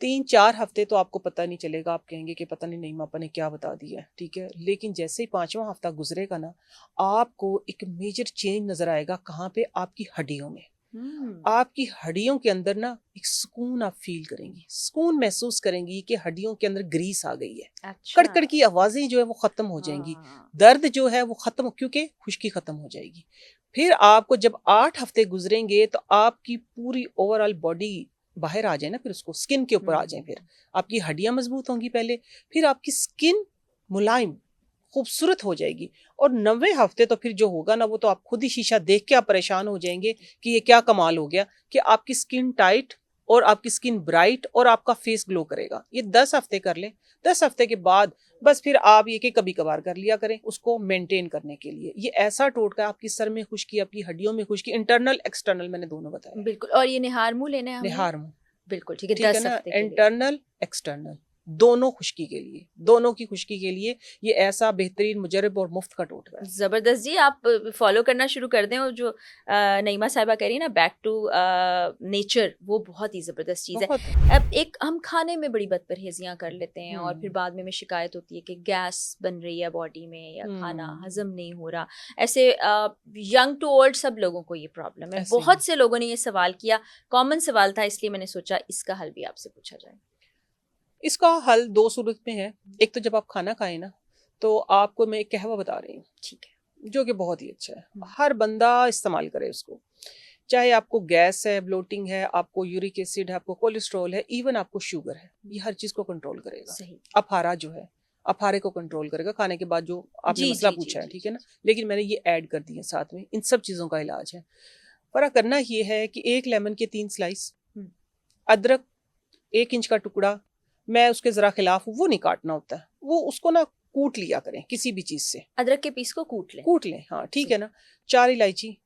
3-4 हफ्ते तो आपको पता नहीं चलेगा, आप कहेंगे कि पता नहीं नहीं मापा ने क्या बता दिया है, ठीक है। लेकिन जैसे ही 5वां हफ्ता गुजरेगा ना, आपको एक मेजर चेंज नजर आएगा। कहाँ पे? आपकी हड्डियों में। आपकी हड्डियों के अंदर ना एक सुकून आप फील करेंगी, सुकून महसूस करेंगी कि हड्डियों के अंदर ग्रीस आ गई है।
अच्छा,
कड़कड़ की आवाजें जो है वो खत्म हो जाएंगी,
हाँ,
दर्द जो है वो खत्म, क्योंकि खुश्की खत्म हो जाएगी। फिर आपको जब 8 हफ्ते गुजरेंगे तो आपकी पूरी ओवरऑल बॉडी बाहर आ जाए ना, फिर उसको स्किन के ऊपर आ जाए, फिर आपकी हड्डियां मजबूत होंगी पहले, फिर आपकी स्किन मुलायम खूबसूरत हो जाएगी। और 90 हफ्ते तो फिर जो होगा ना, वो तो आप खुद ही शीशा देख के आप परेशान हो जाएंगे कि ये क्या कमाल हो गया कि आपकी स्किन टाइट और आपकी स्किन ब्राइट और आपका फेस ग्लो करेगा। ये 10 हफ्ते कर लें। 10 हफ्ते के बाद बस फिर आप ये कि कभी कभार कर लिया करें उसको मेंटेन करने के लिए। ये ऐसा टोटका, आपकी सर में खुश्की, आपकी हड्डियों में खुश्की, इंटरनल एक्सटर्नल मैंने दोनों बताया।
बिल्कुल। और ये निहार मुंह लेना है हमें?
निहार मुंह,
बिल्कुल, ठीक है,
ठीक है
10
ना,
हफ्ते के लिए।
इंटरनल एक्सटर्नल दोनों खुश्की के लिए, दोनों की खुश्की के लिए ये ऐसा बेहतरीन मुजरब और मुफ्त का टोटका है।
जबरदस्त जी, आप फॉलो करना शुरू कर दें। और जो नईमा साहिबा कह रही है ना, बैक टू नेचर, वो बहुत ही जबरदस्त चीज़ है।
बहुत
अब एक हम खाने में बड़ी बदपरहेजियां कर लेते हैं और फिर बाद में शिकायत होती है कि गैस बन रही है बॉडी में या खाना हजम नहीं हो रहा। ऐसे यंग टू ओल्ड सब लोगों को ये प्रॉब्लम है।
ऐसे ही।
बहुत से लोगों ने ये सवाल किया, कॉमन सवाल था, इसलिए मैंने सोचा इसका हल भी आपसे पूछा जाए।
इसका हल 2 सूरत में है। एक तो जब आप खाना खाएं ना, तो आपको मैं एक कहवा बता रही हूँ,
ठीक है,
जो कि बहुत ही अच्छा है, हर बंदा इस्तेमाल करे उसको। चाहे आपको गैस है, ब्लोटिंग है, आपको यूरिक एसिड है, आपको कोलेस्ट्रॉल है, इवन आपको शुगर है, ये हर चीज को कंट्रोल करेगा।
सही,
अफारा जो है, अफारे को कंट्रोल करेगा खाने के बाद, जो आपने
जी
मसला
जी जी
पूछा है,
जी
ठीक है ना। लेकिन मैंने ये ऐड कर दिए साथ में, इन सब चीजों का इलाज है। पर करना ये है कि 1 लेमन के 3 स्लाइस, अदरक 1 इंच का टुकड़ा, मैं उसके जरा खिलाफ हूँ, वो नहीं काटना होता है, वो उसको ना कूट लिया करें किसी भी चीज से,
अदरक के पीस को कूट लें।
कूट लें, हाँ ठीक है ना। 4 इलायची,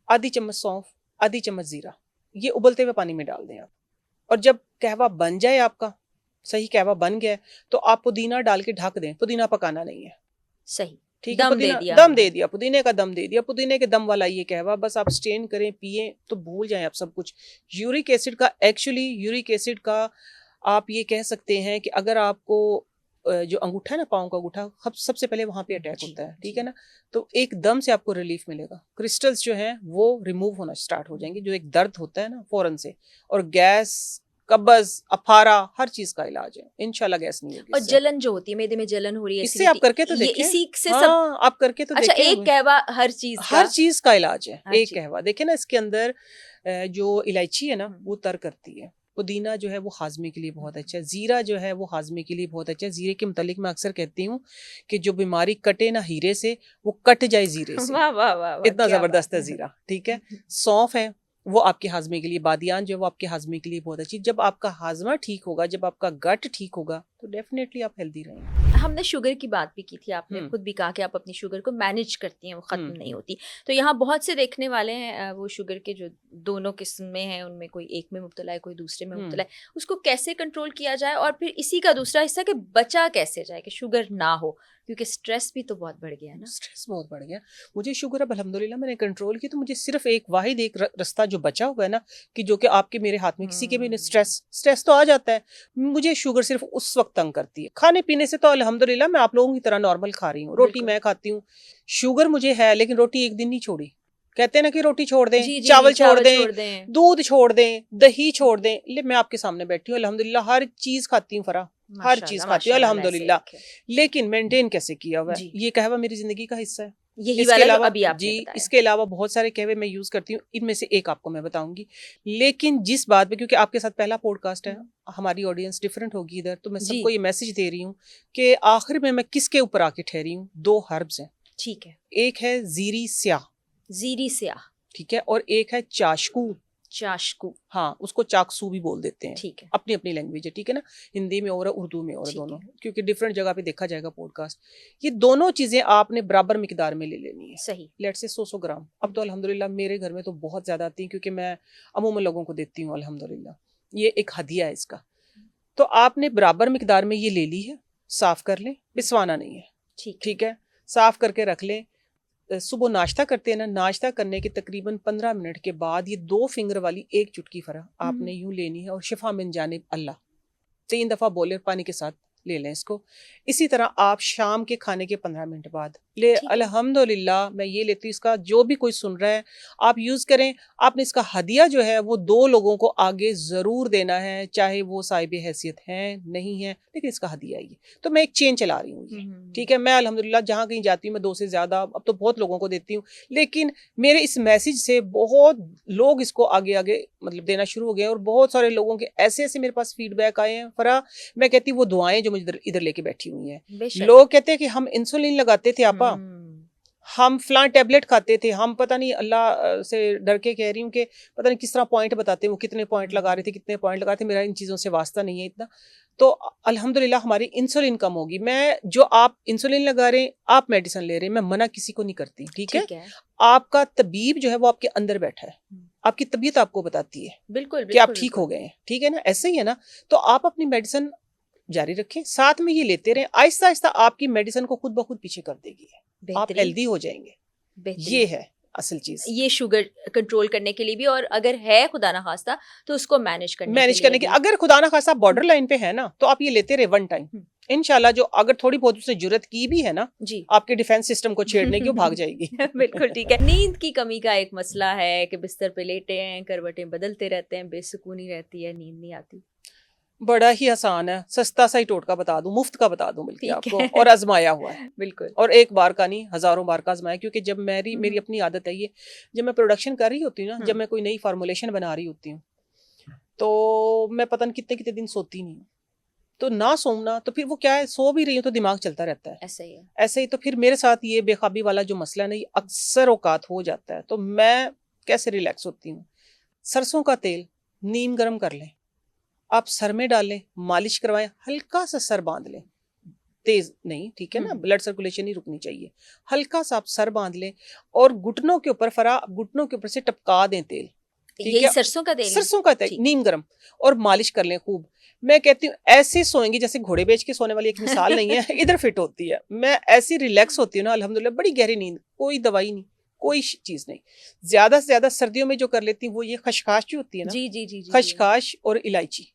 आधी चम्मच सौंफ, आधी चम्मच जीरा, ये उबलते हुए पानी में डाल दें आप। और जब कहवा बन जाए, आपका सही कहवा बन गया है, तो आप पुदीना डाल के ढक दें। पुदीना पकाना नहीं है,
सही,
ठीक है,
दम दे
पुदीना
दिया
दम
हमने।
दे दिया, पुदीने का दम दे दिया, पुदीने के दम वाला ये कहवा बस आप स्ट्रेन करें पिए तो भूल जाएं आप सब कुछ। यूरिक एसिड का एक्चुअली यूरिक एसिड का आप ये कह सकते हैं कि अगर आपको जो अंगूठा है ना, पाँव का अंगूठा, सबसे पहले वहां पे अटैक
जी,
होता है, ठीक
जी।
है ना, तो एकदम से आपको रिलीफ मिलेगा। क्रिस्टल्स जो हैं वो रिमूव होना स्टार्ट हो जाएंगे, जो एक दर्द होता है ना फौरन से। और गैस, कब्ज, अफारा, हर चीज का इलाज है, इंशाल्लाह गैस नहीं होगी
और
इससे।
जलन जो होती है, मेदे में जलन हो रही है,
इससे आप
एसिडिटी,
करके तो
ये
देखें।
इसी से सब।
हाँ, आप करके तो
अच्छा,
देखें।
एक कहवा हर चीज का।
हर चीज का इलाज है,
हर
एक
चीज।
कहवा। देखिए ना, इसके अंदर जो इलायची है ना
हम्म।
वो तर करती है, पुदीना जो है वो हाजमे के लिए बहुत अच्छा है, जीरा जो है वो हाजमे के लिए बहुत अच्छा है। जीरे के मुतालिक मैं अक्सर कहती हूँ कि जो बीमारी कटे ना हीरे से, वो कट जाए जीरे से।
वाह वाह वाह वाह,
इतना
क्या
जबरदस्त
बात
है जीरा, ठीक है। सौंफ है, वो आपके हाजमे के लिए, बादियान जो है वो आपके हाजमे के लिए बहुत अच्छी। जब आपका हाजमा ठीक होगा, जब आपका गट ठीक होगा, तो डेफिनेटली आप हेल्दी रहेंगे।
हमने शुगर की बात भी की थी, आपने
हम्म।
खुद भी कहा कि आप अपनी शुगर को मैनेज करती हैं, वो ख़त्म
हम्म।
नहीं होती। तो यहाँ बहुत से देखने वाले हैं, वो शुगर के जो दोनों किस्म में हैं, उनमें कोई एक में मुब्तला है, कोई दूसरे में मुब्तला है। उसको कैसे कंट्रोल किया जाए, और फिर इसी का दूसरा हिस्सा कि बचा कैसे जाए कि शुगर ना हो, क्योंकि स्ट्रेस भी तो बहुत बढ़ गया है ना।
स्ट्रेस बहुत बढ़ गया। मुझे शुगर अब अल्हम्दुलिल्लाह मैंने कंट्रोल की, तो मुझे सिर्फ एक वाहिद एक रास्ता जो बचा हुआ है ना, कि जो कि आपके मेरे हाथ में, किसी के भी स्ट्रेस तो आ जाता है। मुझे शुगर सिर्फ उस वक्त तंग करती है। खाने पीने से तो अल्हम्दुलिल्लाह मैं आप लोगों की तरह नॉर्मल खा रही हूँ, रोटी
बिल्कुल।
मैं खाती हूँ। शुगर मुझे है, लेकिन रोटी एक दिन नहीं छोड़ी। कहते हैं ना कि रोटी छोड़ दें,
जी जी,
चावल छोड़
चावल
दें,
छोड़ दें।
दूध छोड़ दें, दही छोड़ दें। ले मैं आपके सामने बैठी हूँ, अल्हम्दुलिल्लाह हर चीज खाती हूँ फरा, हर चीज
माशाल्लाह
खाती हूँ
माशाल्लाह, अल्लाह ऐसे
अल्हम्दुलिल्लाह।
रखे।
लेकिन मेंटेन कैसे किया हुआ है,
जी,
ये कहवा मेरी जिंदगी का हिस्सा है।
यही
इसके
वाला जो
अलावा
अभी आपने
जी,
बताया।
इसके अलावा बहुत सारे कहवे मैं यूज करती हूँ, इनमें से एक आपको मैं बताऊंगी। लेकिन जिस बात पे, क्योंकि आपके साथ पहला पॉडकास्ट है, हमारी ऑडियंस डिफरेंट होगी इधर, तो मैं
जी,
सबको ये मैसेज दे रही हूँ कि आखिर में मैं किसके ऊपर आके ठहरी हूँ। 2 हर्ब्स हैं,
ठीक है।
एक है जीरी स्याह,
जीरी स्याह,
ठीक है, और एक है चाशकू।
चाशकू,
हाँ, उसको चाकसू भी बोल देते हैं,
ठीक है।
अपनी अपनी लैंग्वेज है, ठीक है ना। हिंदी में और है, उर्दू में और है,
ठीक
दोनों,
है।
क्योंकि डिफरेंट जगह पे देखा जाएगा पॉडकास्ट। ये दोनों चीजें आपने बराबर मिकदार में ले लेनी है।
सही।
लेट से 100 ग्राम। अब तो अल्हम्दुलिल्लाह मेरे घर में तो बहुत ज्यादा आती है, क्योंकि मैं अमूमन लोगों को देती हूँ अल्हम्दुलिल्लाह। ये एक हदिया है इसका। तो आपने बराबर मिकदार में ये ले ली है, साफ कर लें, पिसवाना नहीं है,
ठीक है।
ठीक है। साफ करके रख लें। सुबह नाश्ता करते हैं ना, नाश्ता करने के तकरीबन 15 मिनट के बाद ये 2 फिंगर वाली एक चुटकी फरा आपने यूं लेनी है, और शिफा मिन जानिब अल्लाह 3 दफा बोले, पानी के साथ ले लें इसको। इसी तरह आप शाम के खाने के 15 मिनट बाद ले।
ठीक है।
अल्हम्दुलिल्लाह मैं ये लेती हूँ। इसका जो भी कोई सुन रहा है, आप यूज करें। आपने इसका हदिया जो है वो 2 लोगों को आगे जरूर देना है, चाहे वो साहिब हैसियत हैं नहीं है, लेकिन इसका हदिया है ये। तो मैं एक चेन चला रही हूँ ये, ठीक है। मैं अल्हम्दुलिल्लाह जहाँ कहीं जाती हूँ मैं 2 से ज्यादा अब तो बहुत लोगों को देती हूँ, लेकिन मेरे इस मैसेज से बहुत लोग इसको आगे आगे मतलब देना शुरू हो गए, और बहुत सारे लोगों के ऐसे ऐसे मेरे पास फीडबैक आए हैं फरा। मैं कहती हूँ वो दुआएं जो मुझे इधर लेके बैठी हुई हैं।
बेशक।
लोग कहते हैं कि हम इंसुलिन लगाते थे आपा,
हम्म,
हम फलां टैबलेट खाते थे, हम पता नहीं, अल्लाह से डर के कह रही हूँ कि पता नहीं किस तरह पॉइंट बताते हैं, वो कितने पॉइंट लगा रहे थे, कितने पॉइंट लगा रहे थे। मेरा इन चीज़ों से वास्ता नहीं है इतना। तो अल्हम्दुलिल्लाह हमारी इंसुलिन कम होगी। मैं जो आप इंसुलिन लगा रहे हैं, आप मेडिसिन ले रहे हैं, मैं मना किसी को नहीं करती, ठीक है।
ठीक है।
आपका तबीब जो है वो आपके अंदर बैठा है, आपकी तबीयत आपको बताती है
बिल्कुल
कि आप
बिल्कुल
ठीक
बिल्कुल।
हो गए हैं, ठीक है ना। ऐसे ही है ना। तो आप अपनी मेडिसिन जारी रखें, साथ में ये लेते रहें। आहिस्ता आहिस्ता आपकी मेडिसिन को खुद ब खुद पीछे कर देगी, आप
बेहतरीन
हेल्दी हो जाएंगे।
बेहतरीन।
ये है असल चीज,
ये शुगर कंट्रोल करने के लिए भी, और अगर है खुदा ना खास्ता तो उसको मैनेज करने
मैनेज
के लिए
करने की।
भी।
अगर खुदा ना खासा बॉर्डर लाइन पे है ना, तो आप ये लेते रहे 1 टाइम।
हम्म,
इंशाल्लाह जो अगर थोड़ी बहुत उसने जुर्रत की भी है ना,
जी।
आपके डिफेंस सिस्टम को छेड़ने की, वो भाग जाएगी।
बिल्कुल ठीक है। नींद की कमी का एक मसला है कि बिस्तर पे लेटे हैं, करवटें बदलते रहते हैं, बेसुकूनी रहती है, नींद नहीं आती।
बड़ा ही आसान है, सस्ता सा ही टोटका बता दूं, मुफ्त का बता दूं बल्कि
ठीक
आपको,
है।
और आजमाया हुआ है।
बिल्कुल।
और एक बार का नहीं, हजारों बार का आजमाया। क्योंकि जब मेरी मेरी अपनी आदत है ये, जब मैं प्रोडक्शन कर रही होती हूँ ना, जब मैं कोई नई फार्मूलेशन बना रही होती हूँ, तो मैं पता नहीं कितने कितने दिन सोती नहीं हूँ। तो ना सोना, तो फिर वो क्या है, सो भी रही हूँ तो दिमाग चलता रहता है।
ऐसा ही है।
ऐसे ही तो फिर मेरे साथ ये बेखाबी वाला जो मसला है ना, ये अक्सर औकात हो जाता है। तो मैं कैसे रिलैक्स होती हूँ, सरसों का तेल नीम गर्म कर लें, आप सर में डालें, मालिश करवाएं, हल्का सा सर बांध लें, तेज नहीं, ठीक है ना, ब्लड सर्कुलेशन ही रुकनी चाहिए। हल्का सा आप सर बांध लें, और घुटनों के ऊपर घुटनों के ऊपर से टपका दें तेल,
यही सरसों का तेल,
सरसों का तेल, नीम गरम, और मालिश कर लें खूब। मैं कहती हूँ ऐसे सोएंगी जैसे घोड़े बेच के सोने वाली एक मिसाल नहीं है, इधर फिट होती है। मैं ऐसी रिलैक्स होती हूँ ना अल्हम्दुलिल्लाह, बड़ी गहरी नींद, कोई दवाई नहीं, कोई चीज नहीं। ज्यादा से ज्यादा सर्दियों में जो कर लेती हूँ वो ये खशखाश जो होती है ना,
जी जी जी जी,
खशखाश और इलायची,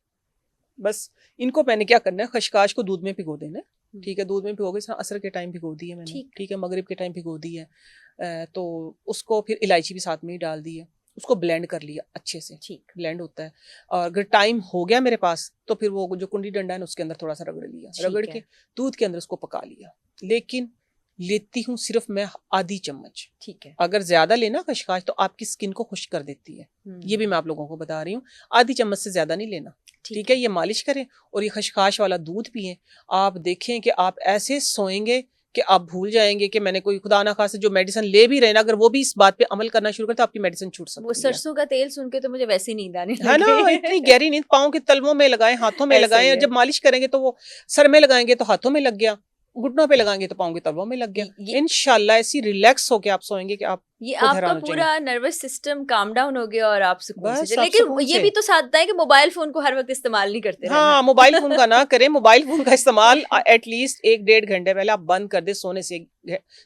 बस इनको मैंने क्या करना है, खशखाश को दूध में भिगो देना है, ठीक है, दूध में भिगो के असर के टाइम भिगो दी है मैंने, ठीक है, मगरिब के टाइम भिगो दी है, तो उसको फिर इलायची भी साथ में ही डाल दी है, उसको ब्लेंड कर लिया अच्छे से, ठीक ब्लेंड होता है। और अगर टाइम हो गया मेरे पास तो फिर वो जो कुंडी डंडा है ना उसके अंदर थोड़ा सा रगड़ लिया, रगड़ के दूध के अंदर उसको पका लिया। लेकिन लेती हूँ सिर्फ मैं आधी चम्मच, ठीक है। अगर ज्यादा लेना खशखाश तो आपकी स्किन को खुश्क कर देती है, ये भी मैं आप लोगों को बता रही हूँ। आधी चम्मच से ज्यादा नहीं लेना, ठीक है। ये मालिश करें और ये खशखाश वाला दूध पिएं। आप देखें कि आप ऐसे सोएंगे कि आप भूल जाएंगे कि मैंने कोई खुदा ना खासे जो मेडिसिन ले भी रहे ना, अगर वो भी इस बात पे अमल करना शुरू करते तो आपकी मेडिसिन छूट सकती है।
वो सरसों का तेल सुन के तो मुझे वैसे ही नींद आने लगी
है ना, इतनी गहरी नींद। पाँव के तलवों में लगाएं, हाथों में लगाएं, और जब मालिश करेंगे तो वो सर में लगाएंगे तो हाथों में लग गया, घुटनों पे लगाएंगे तो पाँव के तलवों में लग गया। इंशाल्लाह ऐसी रिलैक्स होके आप सोएंगे कि आप
ये आपका पूरा नर्वस सिस्टम काम डाउन हो गया और आप सुकून से। लेकिन ये भी तो साथ है कि मोबाइल फोन को हर वक्त इस्तेमाल नहीं करते।
हाँ, मोबाइल फोन का ना करें, मोबाइल फोन का इस्तेमाल एटलीस्ट 1-1.5 घंटे पहले आप बंद कर दे सोने से,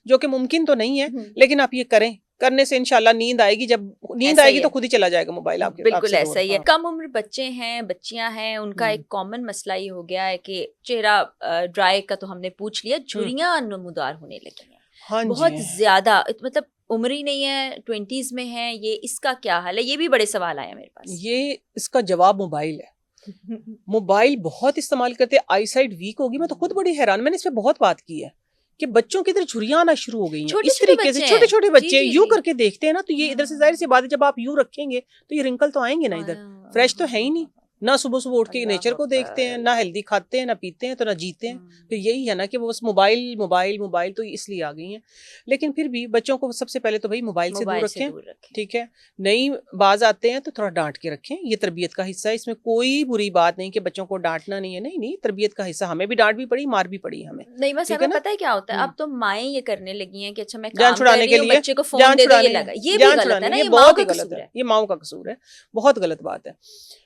जो कि मुमकिन तो नहीं है, लेकिन आप ये करें। करने से इंशाल्लाह नींद आएगी, जब नींद आएगी तो खुद ही चला जाएगा मोबाइल आपके।
बिल्कुल ऐसा ही है। कम उम्र बच्चे हैं, बच्चियां हैं, उनका एक कॉमन मसला ये हो गया है कि चेहरा ड्राई का तो हमने पूछ लिया, झुर्रियां नमूदार होने लगी हैं। हाँ, बहुत ज्यादा, मतलब उम्र ही नहीं है, 20s में है ये, इसका क्या हाल है? ये भी बड़े सवाल आए मेरे पास।
ये इसका जवाब मोबाइल है। मोबाइल बहुत इस्तेमाल करते, आई साइड वीक होगी। मैं तो खुद बड़ी हैरान, मैंने इस पे बहुत बात की है कि बच्चों की इधर झुर्रियां आना शुरू हो गई हैं। इस तरीके से छोटे छोटे बच्चे यूं करके देखते हैं ना, तो ये इधर से जाहिर सी बात है जब आप यूं रखेंगे तो ये रिंकल तो आएंगे ना, इधर फ्रेश तो है ही नहीं ना। सुबह सुबह उठ के नेचर को देखते हैं ना, हेल्दी खाते हैं ना, पीते हैं तो ना जीते हैं। तो यही है ना कि वो बस मोबाइल मोबाइल मोबाइल, तो इसलिए आ गई हैं। लेकिन फिर भी बच्चों को सबसे पहले तो भाई मोबाइल से दूर रखें, ठीक है। नई बाज आते हैं तो थोड़ा डांट के रखें, ये तरबियत का हिस्सा है, इसमें कोई बुरी बात नहीं कि बच्चों को डांटना नहीं है, नहीं नहीं, तरबियत का हिस्सा। हमें भी डांट भी पड़ी, मार भी पड़ी हमें,
नहीं बस हमें पता है क्या होता है। अब तो माएं ये करने लगी हैं कि अच्छा मैं जान छुड़ाने के लिए बच्चे को फोन दे दो, ये लगा, ये भी गलत है ना, ये बहुत ही गलत है,
ये माओ का कसूर है, बहुत गलत बात है।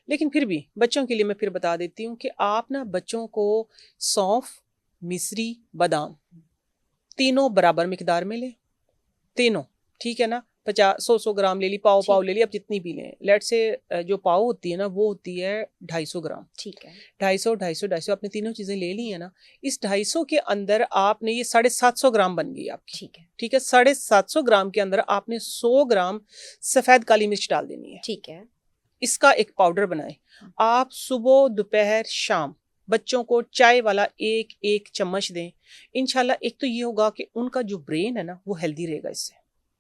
लेकिन फिर भी बच्चों के लिए मैं फिर बता देती हूँ कि आप ना बच्चों को सौंफ, मिश्री, बादाम तीनों बराबर मिकदार में लें, तीनों, ठीक है ना। 50-100 ग्राम ले ली, पाव ले ली, अब जितनी भी लें। लेट से जो पाव होती है ना वो होती है 250 ग्राम, ठीक है। 250 आपने तीनों चीजें ले ली है ना। इस 250 के अंदर आपने ये 750 ग्राम बन गई आपकी, ठीक है, ठीक है। 750 ग्राम के अंदर आपने 100 ग्राम सफेद काली मिर्च डाल देनी है, ठीक है। इसका एक पाउडर बनाएं आप। सुबह दोपहर शाम बच्चों को चाय वाला 1-1 चम्मच दें। इंशाल्लाह एक तो ये होगा कि उनका जो ब्रेन है ना वो हेल्दी रहेगा इससे,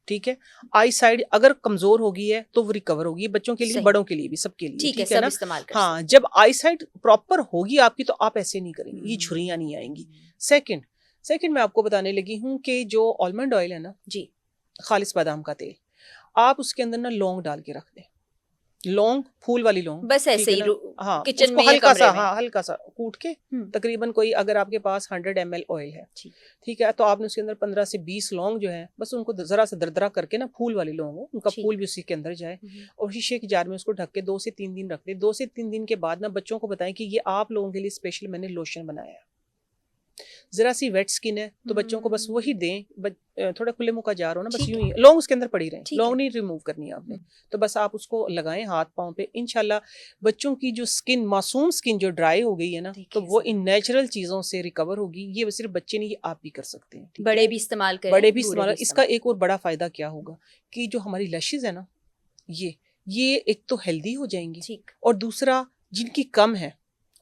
ठीक है। आई साइड अगर कमजोर होगी है तो वो रिकवर होगी, बच्चों के लिए, बड़ों के लिए भी, सबके लिए, ठीक है ना। हाँ, जब आई साइड प्रॉपर होगी आपकी तो आप ऐसे नहीं करेंगे, ये झुर्रियां नहीं आएंगी। सेकंड मैं आपको बताने लगी हूँ कि जो आलमंड ऑयल है ना जी, खालिस बादाम का तेल, आप उसके अंदर ना लौंग डाल के रख दें। लौंग, फूल वाली लौंग, बस ऐसे ही, हाँ, किचन में हल्का सा, हाँ हल्का सा कूट के, तकरीबन कोई अगर आपके पास 100 ml ऑयल है, ठीक है, तो आपने उसके अंदर 15 से 20 लौंग जो है, बस उनको जरा सा दरदरा करके ना, फूल वाली लौंग हो, उनका फूल भी उसी के अंदर जाए, और शीशे की जार में उसको ढक के 2 से 3 दिन रख दे। 2 से 3 दिन के बाद ना बच्चों को बताएं कि ये आप लोगों के लिए स्पेशल मैंने लोशन बनाया है। जरा सी वेट स्किन है तो बच्चों को बस वही दें, थोड़ा खुले मुंह का जार हो ना, बस यूं ही लौंग उसके अंदर पड़ी रहे, लौंग नहीं रिमूव करनी है आपने, तो बस आप उसको लगाएं हाथ पांव पे। इंशाल्लाह बच्चों की जो स्किन, मासूम स्किन जो ड्राई हो गई है ना, तो वो इन नेचुरल चीजों से रिकवर होगी। ये सिर्फ बच्चे नहीं, ये आप भी कर सकते हैं,
बड़े भी इस्तेमाल करें,
बड़े भी इस्तेमाल। इसका एक और बड़ा फायदा क्या होगा कि जो हमारी लैशेज है ना, ये एक तो हेल्दी हो जाएंगी, और दूसरा जिनकी कम है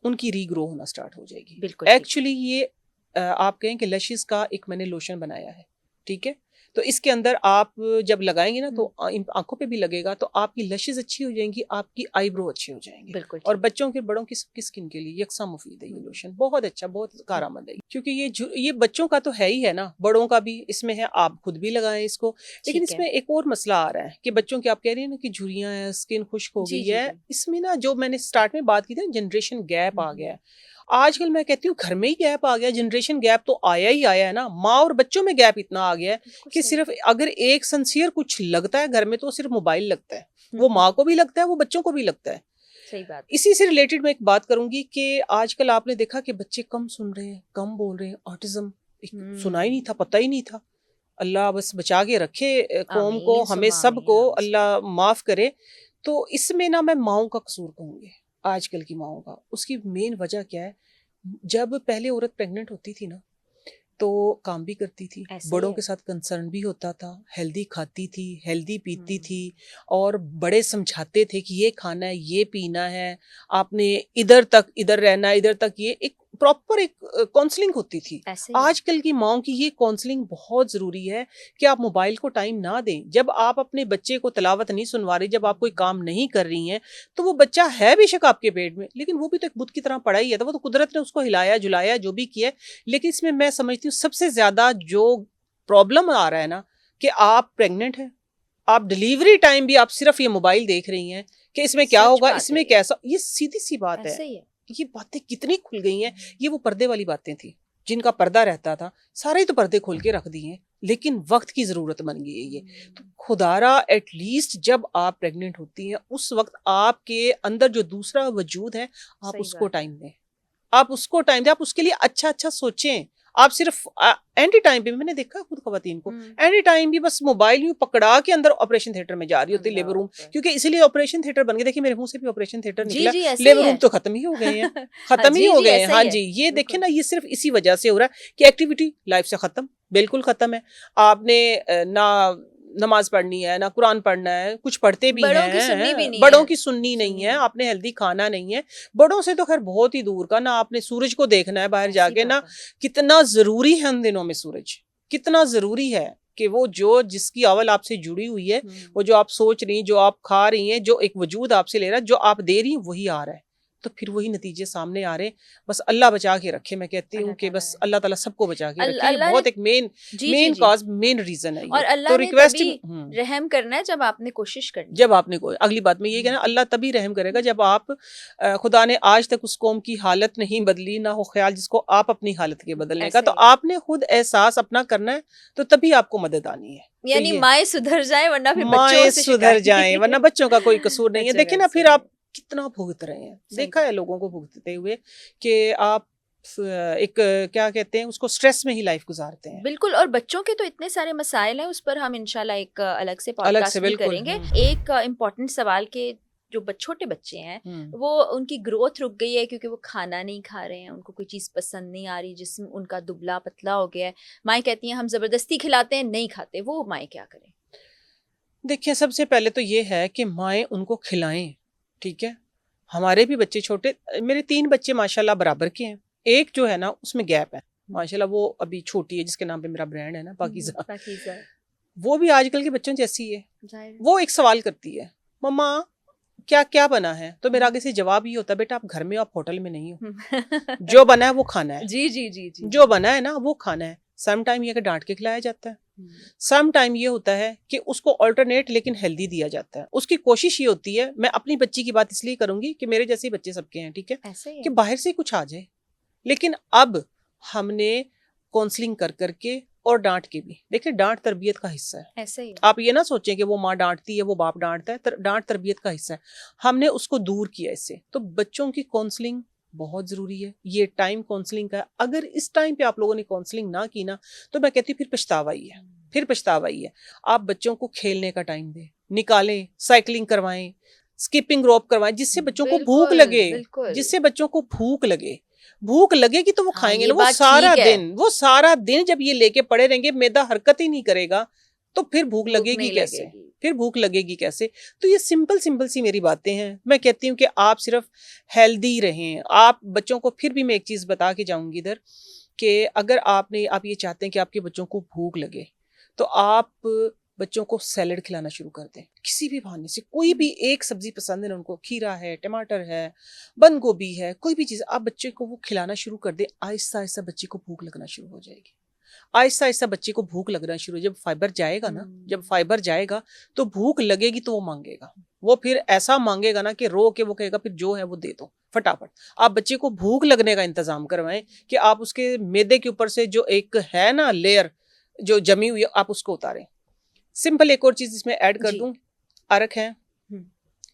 उनकी रीग्रो होना स्टार्ट हो जाएगी। बिल्कुल, एक्चुअली ये आप कहें कि लैशेस का एक मैंने लोशन बनाया है, ठीक है। तो इसके अंदर आप जब लगाएंगे ना तो इन आंखों पे भी लगेगा, तो आपकी लैशेस अच्छी हो जाएंगी, आपकी आईब्रो अच्छे हो जाएंगे। बिल्कुल, और बच्चों के, बड़ों की, सबकी स्किन के लिए यकसा मुफीद है ये लोशन, बहुत अच्छा, बहुत कारआमद है, क्योंकि ये बच्चों का तो है ही है ना, बड़ों का भी इसमें है, आप खुद भी लगाएं इसको। लेकिन इसमें एक और मसला आ रहा है कि बच्चों की, आप कह रही है ना कि झुर्रियां हैं, स्किन खुश्क हो गई है, इसमें ना जो मैंने स्टार्ट में बात की थी, जनरेशन गैप आ गया है। आजकल मैं कहती हूँ घर में ही गैप आ गया, जनरेशन गैप तो आया ही आया है ना। माँ और बच्चों में गैप इतना आ गया है कि सिर्फ अगर एक सिंसियर कुछ लगता है घर में तो सिर्फ मोबाइल लगता है, वो माँ को भी लगता है, वो बच्चों को भी लगता है।
सही बात।
इसी से रिलेटेड मैं एक बात करूंगी कि आजकल आपने देखा कि बच्चे कम सुन रहे हैं, कम बोल रहे हैं, ऑटिज्म सुना ही नहीं था, पता ही नहीं था। अल्लाह बस बचा के रखे कौम को, हमें सबको अल्लाह माफ करे। तो इसमें ना मैं माओं का कसूर कहूंगी, आजकल की माओं का। उसकी मेन वजह क्या है, जब पहले औरत प्रेग्नेंट होती थी ना तो काम भी करती थी, बड़ों के साथ कंसर्न भी होता था, हेल्दी खाती थी, हेल्दी पीती थी, और बड़े समझाते थे कि ये खाना है, ये पीना है, आपने इधर तक इधर रहना है, इधर तक, ये एक प्रॉपर एक काउंसलिंग होती थी। आजकल की माओं की ये काउंसलिंग बहुत जरूरी है कि आप मोबाइल को टाइम ना दें। जब आप अपने बच्चे को तिलावत नहीं सुनवा रही, जब आप कोई काम नहीं कर रही हैं, तो वो बच्चा है बेशक आपके पेट में, लेकिन वो भी तो एक बुत की तरह पड़ा ही है, तो वो तो कुदरत ने उसको हिलाया जुलाया जो भी किया। लेकिन इसमें मैं समझती हूँ सबसे ज्यादा जो प्रॉब्लम आ रहा है ना, कि आप प्रेग्नेंट हैं, आप डिलीवरी टाइम भी आप सिर्फ ये मोबाइल देख रही हैं कि इसमें क्या होगा, इसमें कैसा। ये सीधी सी बात है, ये बातें कितनी खुल गई हैं। ये वो पर्दे वाली बातें थी, जिनका पर्दा रहता था, सारे तो पर्दे खोल के रख दिए, लेकिन वक्त की जरूरत बन गई है ये। तो खुदारा एटलीस्ट जब आप प्रेग्नेंट होती हैं उस वक्त आपके अंदर जो दूसरा वजूद है, आप उसको टाइम दें, आप उसको टाइम दें, आप उसके लिए अच्छा अच्छा सोचें। आप सिर्फ एनी टाइम पे, मैंने देखा खुद खवातीन को एनी टाइम भी बस मोबाइल यूं पकड़ा के अंदर ऑपरेशन थिएटर में जा रही होती है, लेबर रूम, क्योंकि इसीलिए ऑपरेशन थिएटर बन गए। देखिए मेरे मुंह से भी ऑपरेशन थिएटर निकला, लेबर रूम तो खत्म ही हो गए हैं, खत्म ही हो गए हैं। हाँ जी, ये देखिए ना, ये सिर्फ इसी वजह से हो रहा है कि एक्टिविटी लाइफ से खत्म, बिल्कुल खत्म है। आपने ना नमाज पढ़नी है, ना कुरान पढ़ना है, कुछ पढ़ते भी हैं, बड़ों की सुननी नहीं है, आपने हेल्दी खाना नहीं है, बड़ों से तो खैर बहुत ही दूर का, ना आपने सूरज को देखना है बाहर जाके, ना कितना जरूरी है उन दिनों में सूरज, कितना जरूरी है कि वो जो जिसकी अवल आपसे जुड़ी हुई है, वो जो आप सोच रही, जो आप खा रही हैं, जो एक वजूद आपसे ले रहा है, जो आप दे रही हैं वही आ रहा है, तो फिर वही नतीजे सामने आ रहे हैं। बस अल्लाह बचा के रखे, मैं कहती हूँ कि बस अल्लाह ताला सबको बचा के रखे, बहुत एक मेन कॉज, मेन रीजन है।
और अल्लाह ने तभी रहम करना है जब आपने कोशिश करनी,
जब आपने अगली बात में ये कहना, अल्लाह तभी रहम करेगा जब आप, खुदा ने आज तक उस कौम की हालत नहीं बदली, ना हो ख्याल जिसको आप अपनी हालत के बदलने का, तो आपने खुद एहसास अपना करना है, तो तभी आपको मदद आनी है।
यानी माएं सुधर जाए, वरना फिर
माएं सुधर जाए, वरना बच्चों का कोई कसूर नहीं है। देखिए ना, फिर आप कितना भुगत रहे हैं, देखा है लोगों को भुगतते हुए कि आप एक क्या कहते हैं उसको, स्ट्रेस में ही लाइफ गुजारते हैं।
बिल्कुल, और बच्चों के तो इतने सारे मसाइल हैं, उस पर हम इंशाल्लाह एक अलग से पॉडकास्ट भी करेंगे। एक इम्पोर्टेंट सवाल के जो छोटे बच्चे हैं, वो उनकी ग्रोथ रुक गई है क्योंकि वो खाना नहीं खा रहे हैं, उनको कोई चीज़ पसंद नहीं आ रही, जिस्म उनका दुबला पतला हो गया है, माएँ कहती हैं हम ज़बरदस्ती खिलाते हैं, नहीं खाते, वो माएँ क्या करें?
देखिए सबसे पहले तो ये है कि माएँ उनको खिलाएं, ठीक है। हमारे भी बच्चे छोटे, मेरे 3 बच्चे माशाल्लाह बराबर के हैं, एक जो है ना उसमें गैप है माशाल्लाह, वो अभी छोटी है, जिसके नाम पे मेरा ब्रांड है ना पाकीज़ा, वो भी आजकल के बच्चों जैसी है। वो एक सवाल करती है, मम्मा क्या क्या बना है, तो मेरा आगे से जवाब ये होता है, बेटा आप घर में, आप होटल में नहीं हो, जो बना है वो खाना है। जी जी जी जी, जो बना है ना वो खाना है। सम टाइम ये डांट के खिलाया जाता है, सम टाइम ये होता है कि उसको ऑल्टरनेट लेकिन हेल्दी दिया जाता है। उसकी कोशिश ये होती है, मैं अपनी बच्ची की बात इसलिए करूंगी कि मेरे जैसे बच्चे सबके हैं, ठीक है, कि बाहर से कुछ आ जाए, लेकिन अब हमने काउंसलिंग कर करके और डांट के भी, देखिए डांट तरबियत का हिस्सा है। ऐसे ही आप ये ना सोचें कि वो माँ डांटती है, वो बाप डांटता है, डांट तरबियत का हिस्सा है। हमने उसको दूर किया इससे। तो बच्चों की काउंसलिंग बहुत जरूरी है, ये टाइम काउंसलिंग का। अगर इस टाइम पे आप लोगों ने काउंसलिंग ना की ना, तो मैं कहती हूँ फिर पछतावा ही है, फिर पछतावा ही है। आप बच्चों को खेलने का टाइम दें, निकालें, साइकिलिंग करवाएं, स्किपिंग रोप करवाएं, जिससे बच्चों को भूख लगे, जिससे बच्चों को भूख लगे। भूख लगेगी तो वो खाएंगे ना, वो सारा दिन जब ये लेके पड़े रहेंगे, मैदा हरकत ही नहीं करेगा, तो फिर भूख लगेगी कैसे, फिर भूख लगेगी कैसे। तो ये सिंपल सिंपल सी मेरी बातें हैं। मैं कहती हूँ कि आप सिर्फ हेल्दी रहें। आप बच्चों को, फिर भी मैं एक चीज बता के जाऊंगी इधर, कि अगर आप ये चाहते हैं कि आपके बच्चों को भूख लगे, तो आप बच्चों को सैलेड खिलाना शुरू कर दें, किसी भी बहाने से। कोई भी एक सब्जी पसंद है उनको, खीरा है, टमाटर है, बंद गोभी है, कोई भी चीज आप बच्चे को वो खिलाना शुरू कर दें। आहिस्ता आहिस्ता बच्चे को भूख लगना शुरू हो जाएगी, आहिस्ता आहिस्ता बच्चे को भूख लगना शुरू। जब फाइबर जाएगा ना, जब फाइबर जाएगा तो भूख लगेगी, तो वो मांगेगा, वो फिर ऐसा मांगेगा ना कि रो के वो कहेगा फिर जो है वो दे दो, फटाफट। आप बच्चे को भूख लगने का इंतजाम करवाएं कि आप उसके मैदे के ऊपर से जो एक है ना लेयर जो जमी हुई है, आप उसको उतारें। सिंपल एक और चीज इसमें ऐड कर
जी।
दूं, अरक है,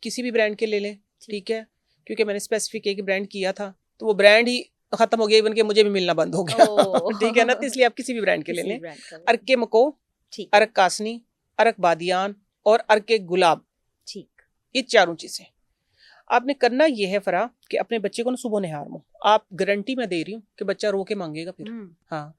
किसी भी ब्रांड के ले लें,
ठीक।
ठीक है, क्योंकि मैंने स्पेसिफिक एक ब्रांड किया था तो वो ब्रांड ही खत्म हो गया, इवन के मुझे भी मिलना बंद हो गया।
ओह।
ठीक है ना, तो इसलिए आप किसी भी ब्रांड के ले
किसी
लें।
ब्रांड का ले
अरक के मको,
ठीक है,
अरक कासनी, अरक बादियान और अरक के गुलाब,
ठीक।
ये चारों चीजें आपने करना ये है फरा कि अपने बच्चे को ना सुबह निहार मो, आप गारंटी मैं दे रही हूँ कि बच्चा रो के मांगेगा फिर। हाँ,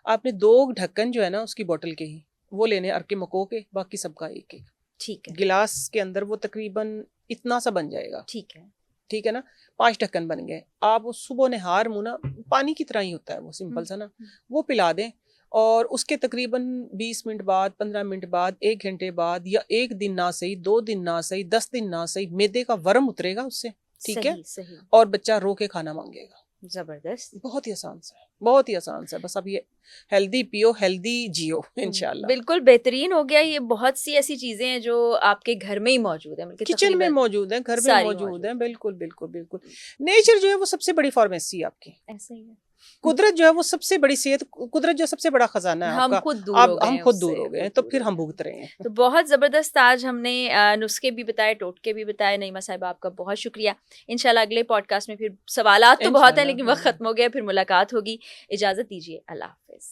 आपने 2 ढक्कन जो है ना उसकी बोतल के ही वो लेने, अरके मको के, बाकी सबका एक एक
ठीक है,
गिलास के अंदर वो तकरीबन इतना सा बन जाएगा।
ठीक है,
ठीक है ना, 5 ढक्कन बन गए। आप वो सुबह निहार मुँह ना पानी की तरह ही होता है वो, सिंपल सा ना, वो पिला दें। और उसके तकरीबन 20 मिनट बाद, 15 मिनट बाद, 1 घंटे बाद, या 1 दिन ना सही, 2 दिन ना सही, 10 दिन ना सही, मैदे का वर्म उतरेगा उससे। ठीक है,
सही सही,
और बच्चा रो के खाना मांगेगा।
जबरदस्त।
बहुत ही आसान सा है, बहुत ही आसान सा है। बस अब ये हेल्दी पियो, हेल्दी जियो, इंशाल्लाह।
बिल्कुल बेहतरीन हो गया। ये बहुत सी ऐसी चीजें हैं जो आपके घर में ही मौजूद है, बल्कि
किचन में
तकरीबन
मौजूद है, घर में
सारी
मौजूद है।
मौजूद।
बिल्कुल बिल्कुल बिल्कुल। नेचर जो है वो सबसे बड़ी फार्मेसी है आपकी।
ऐसा ही है,
कुदरत जो है वो सबसे बड़ी सेहत, कुदरत जो सबसे बड़ा खजाना है
हम
आपका।
खुद दूर हो
अब
गए
हम
हैं
खुद
उससे,
दूर हो गए हैं,
खुद
तो
दूर
फिर
हो
हम
गए
भुगत रहे हैं।
तो बहुत ज़बरदस्त आज हमने नुस्खे भी बताए, टोटके भी बताए। नईमा साहिबा आपका बहुत शुक्रिया। इंशाल्लाह अगले पॉडकास्ट में फिर सवालात तो बहुत हैं,
इंशाल्लाह।
लेकिन वक्त खत्म हो गया, फिर मुलाकात होगी। इजाज़त दीजिए, अल्लाह हाफ़िज़।